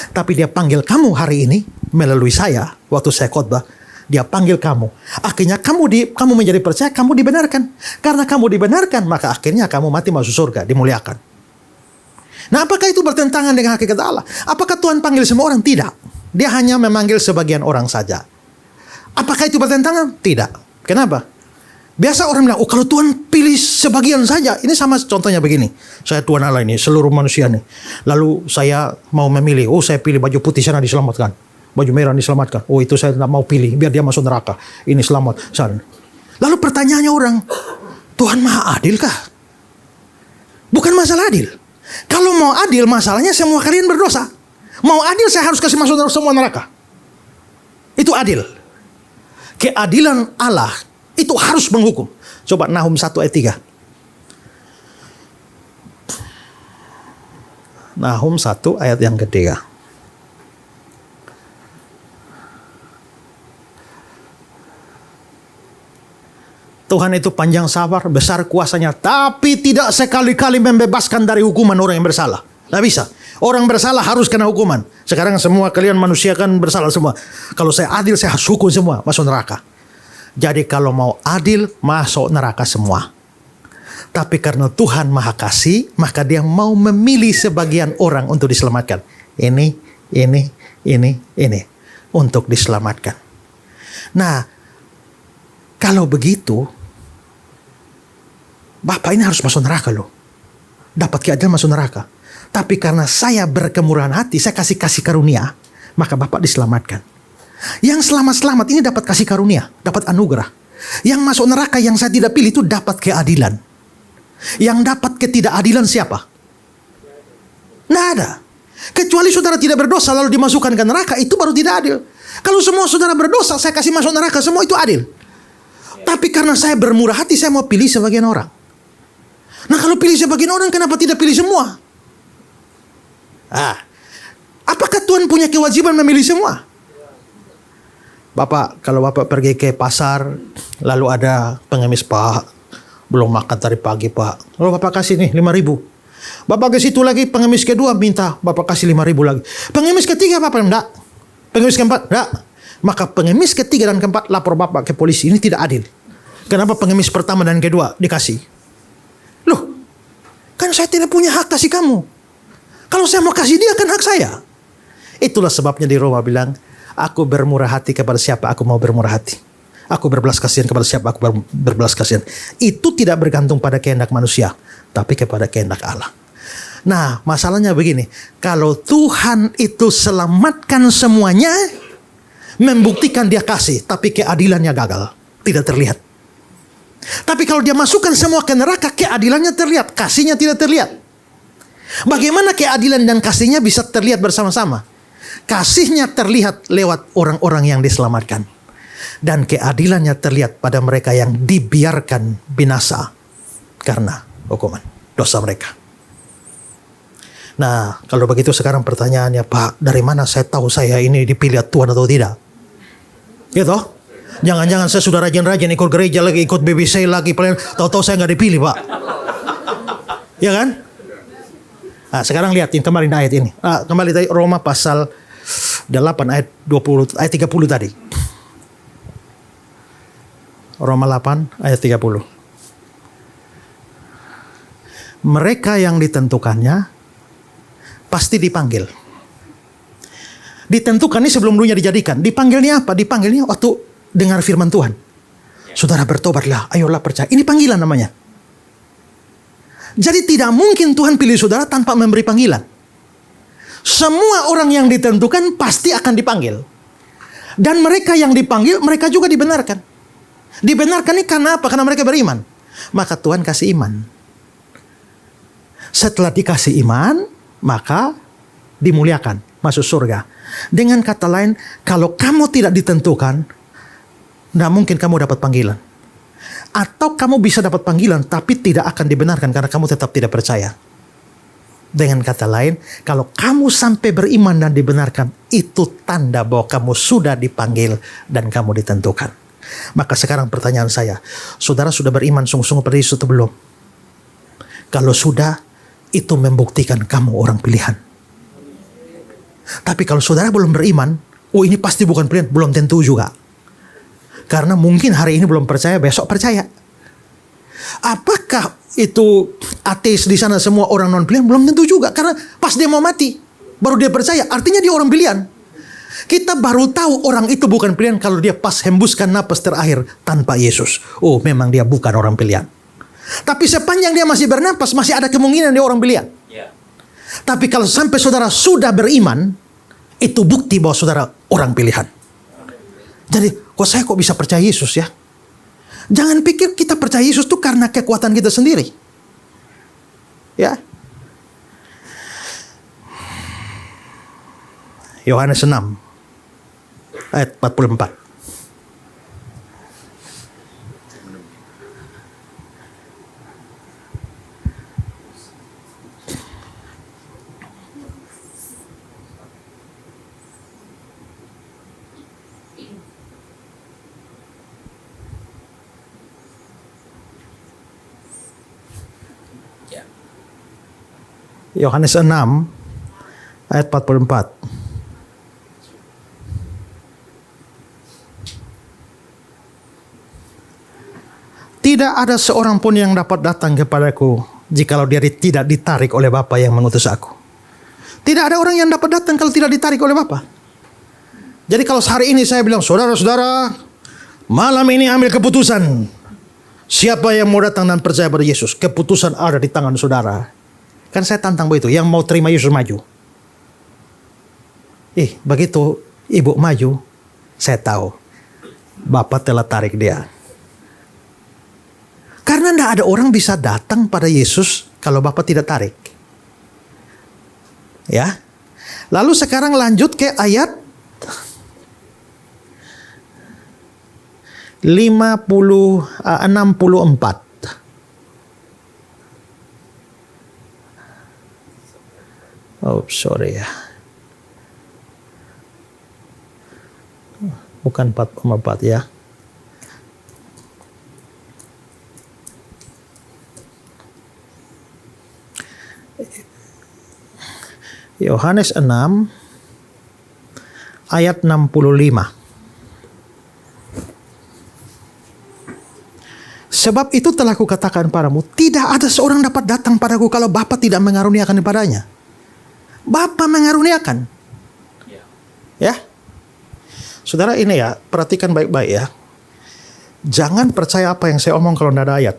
Tapi Dia panggil kamu hari ini melalui saya waktu saya khotbah. Dia panggil kamu. Akhirnya kamu menjadi percaya, kamu dibenarkan. Karena kamu dibenarkan, maka akhirnya kamu mati masuk surga, dimuliakan. Nah, apakah itu bertentangan dengan hakikat Allah? Apakah Tuhan panggil semua orang? Tidak. Dia hanya memanggil sebagian orang saja. Apakah itu bertentangan? Tidak. Kenapa? Biasa orang bilang, oh kalau Tuhan pilih sebagian saja. Ini sama contohnya begini. Saya Tuhan Allah ini, seluruh manusia nih. Lalu saya mau memilih, oh saya pilih baju putih sana diselamatkan. Baju merah diselamatkan. Oh itu saya tidak mau pilih, biar dia masuk neraka. Ini selamat. Sana. Lalu pertanyaannya orang, Tuhan maha adil kah? Bukan masalah adil. Kalau mau adil, masalahnya semua kalian berdosa. Mau adil, saya harus kasih masuk semua neraka. Itu adil. Keadilan Allah itu harus menghukum. Coba Nahum 1 ayat 3. Nahum 1 ayat yang ketiga. Tuhan itu panjang sabar, besar kuasanya, tapi tidak sekali-kali membebaskan dari hukuman orang yang bersalah. Tidak bisa. Orang bersalah harus kena hukuman. Sekarang semua kalian manusia kan bersalah semua. Kalau saya adil, saya harus hukum semua, masuk neraka. Jadi kalau mau adil, masuk neraka semua. Tapi karena Tuhan Maha Kasih, maka dia mau memilih sebagian orang untuk diselamatkan. Ini. Untuk diselamatkan. Nah, kalau begitu, Bapak ini harus masuk neraka loh. Dapat keadilan masuk neraka. Tapi karena saya berkemurahan hati, saya kasih karunia, maka Bapak diselamatkan. Yang selamat-selamat ini dapat kasih karunia, dapat anugerah. Yang masuk neraka yang saya tidak pilih itu dapat keadilan. Yang dapat ketidakadilan siapa? Tidak ada. Kecuali saudara tidak berdosa lalu dimasukkan ke neraka, itu baru tidak adil. Kalau semua saudara berdosa, saya kasih masuk neraka, semua itu adil. Tapi karena saya bermurah hati, saya mau pilih sebagian orang. Nah, kalau pilih sebagian orang, kenapa tidak pilih semua? Apakah Tuhan punya kewajiban memilih semua? Bapak, kalau Bapak pergi ke pasar, lalu ada pengemis, Pak, belum makan dari pagi, Pak. Lalu Bapak kasih nih 5.000. Bapak ke situ lagi, pengemis kedua minta, Bapak kasih 5.000 lagi. Pengemis ketiga, Bapak enggak. Pengemis keempat, enggak. Maka pengemis ketiga dan keempat lapor Bapak ke polisi. Ini tidak adil. Kenapa pengemis pertama dan kedua dikasih? Loh, kan saya tidak punya hak kasih kamu. Kalau saya mau kasih dia, kan hak saya. Itulah sebabnya di Roma bilang, aku bermurah hati kepada siapa aku mau bermurah hati. Aku berbelas kasihan kepada siapa aku berbelas kasihan. Itu tidak bergantung pada kehendak manusia, tapi kepada kehendak Allah. Nah, masalahnya begini. Kalau Tuhan itu selamatkan semuanya, membuktikan dia kasih, tapi keadilannya gagal, tidak terlihat. Tapi kalau dia masukkan semua ke neraka, keadilannya terlihat, kasihnya tidak terlihat. Bagaimana keadilan dan kasihnya bisa terlihat bersama-sama? Kasihnya terlihat lewat orang-orang yang diselamatkan. Dan keadilannya terlihat pada mereka yang dibiarkan binasa karena hukuman dosa mereka. Nah, kalau begitu sekarang pertanyaannya, Pak, dari mana saya tahu saya ini dipilih Tuhan atau tidak? Gitu? Jangan-jangan saya sudah rajin-rajin ikut gereja lagi, ikut BBC lagi, tahu-tahu saya nggak dipilih, Pak. Ya kan? Nah, sekarang lihatin kemarin ayat ini. Kembali tadi Roma pasal 8 ayat 20 ayat 30 tadi. Roma 8 ayat 30. Mereka yang ditentukannya pasti dipanggil. Ditentukan ini sebelum dunia dijadikan. Dipanggilnya apa? Dipanggilnya waktu dengar firman Tuhan. Saudara bertobatlah, ayolah percaya. Ini panggilan namanya. Jadi tidak mungkin Tuhan pilih saudara tanpa memberi panggilan. Semua orang yang ditentukan pasti akan dipanggil. Dan mereka yang dipanggil, mereka juga dibenarkan. Dibenarkan ini karena apa? Karena mereka beriman. Maka Tuhan kasih iman. Setelah dikasih iman, maka dimuliakan, masuk surga. Dengan kata lain, kalau kamu tidak ditentukan, tidak mungkin kamu dapat panggilan. Atau kamu bisa dapat panggilan, tapi tidak akan dibenarkan karena kamu tetap tidak percaya. Dengan kata lain, kalau kamu sampai beriman dan dibenarkan, itu tanda bahwa kamu sudah dipanggil dan kamu ditentukan. Maka sekarang pertanyaan saya, saudara sudah beriman sungguh-sungguh pada Yesus atau belum? Kalau sudah, itu membuktikan kamu orang pilihan. Tapi kalau saudara belum beriman, ini pasti bukan pilihan, belum tentu juga. Karena mungkin hari ini belum percaya, besok percaya. Apakah itu ateis di sana semua orang non pilihan? Belum tentu juga, karena pas dia mau mati baru dia percaya, artinya dia orang pilihan. Kita baru tahu orang itu bukan pilihan kalau dia pas hembuskan napas terakhir tanpa Yesus. Oh, memang dia bukan orang pilihan. Tapi sepanjang dia masih bernapas, masih ada kemungkinan dia orang pilihan. Tapi kalau sampai saudara sudah beriman, itu bukti bahwa saudara orang pilihan. Jadi, saya kok bisa percaya Yesus ya? Jangan pikir kita percaya Yesus itu karena kekuatan kita sendiri. Ya. Yohanes 6 ayat 44. Yohanes 6 ayat 44. Tidak ada seorang pun yang dapat datang kepadaku jikalau dia tidak ditarik oleh Bapa yang mengutus aku. Tidak ada orang yang dapat datang kalau tidak ditarik oleh Bapa. Jadi kalau hari ini saya bilang, saudara-saudara, malam ini ambil keputusan. Siapa yang mau datang dan percaya pada Yesus, keputusan ada di tangan saudara. Kan saya tantang begitu, yang mau terima Yesus maju. Begitu ibu maju, saya tahu Bapak telah tarik dia. Karena tidak ada orang bisa datang pada Yesus kalau Bapak tidak tarik. Ya. Lalu sekarang lanjut ke ayat 64. Oh, sorry ya. Bukan 4,4 ya. Yohanes 6 ayat 65. Sebab itu telah kukatakan padamu, tidak ada seorang dapat datang padaku kalau Bapa tidak mengaruniakan kepadanya. Bapa mengaruniakan. Ya. Saudara, ini ya, perhatikan baik-baik ya. Jangan percaya apa yang saya omong kalau tidak ada ayat.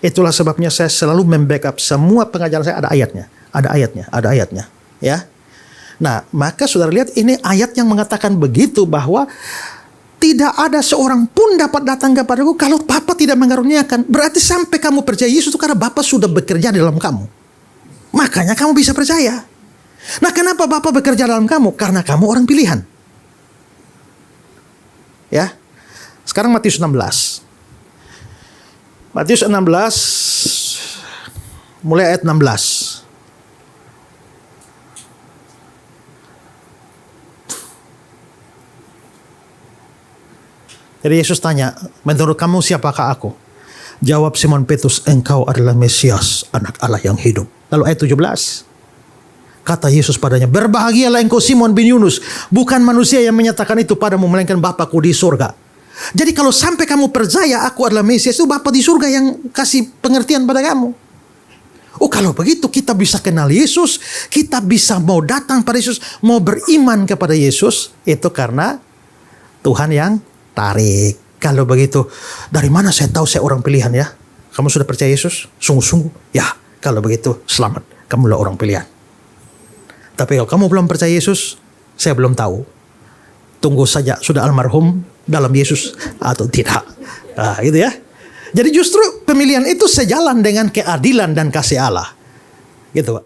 Itulah sebabnya saya selalu membackup semua pengajaran saya ada ayatnya. Ada ayatnya, ada ayatnya. Ya. Nah, maka saudara lihat ini ayat yang mengatakan begitu, bahwa tidak ada seorang pun dapat datang kepadaku kalau Bapa tidak mengaruniakan. Berarti sampai kamu percaya Yesus itu karena Bapa sudah bekerja di dalam kamu. Makanya kamu bisa percaya. Nah, kenapa Bapa bekerja dalam kamu? Karena kamu orang pilihan. Ya. Sekarang Matius 16. Matius 16 mulai ayat 16. Jadi Yesus tanya, menurut kamu siapakah aku? Jawab Simon Petrus, engkau adalah Mesias, anak Allah yang hidup. Lalu ayat 17. Kata Yesus padanya, berbahagialah engkau Simon bin Yunus, bukan manusia yang menyatakan itu padamu, melainkan Bapakku di surga. Jadi kalau sampai kamu percaya aku adalah Mesias, itu Bapa di surga yang kasih pengertian pada kamu. Oh, kalau begitu kita bisa kenal Yesus, kita bisa mau datang pada Yesus, mau beriman kepada Yesus, itu karena Tuhan yang tarik. Kalau begitu, dari mana saya tahu saya orang pilihan ya? Kamu sudah percaya Yesus? Sungguh-sungguh? Ya, kalau begitu selamat, kamulah orang pilihan. Tapi kalau kamu belum percaya Yesus, saya belum tahu. Tunggu saja sudah almarhum dalam Yesus atau tidak. Nah, gitu ya. Jadi justru pemilihan itu sejalan dengan keadilan dan kasih Allah. Gitu, Pak.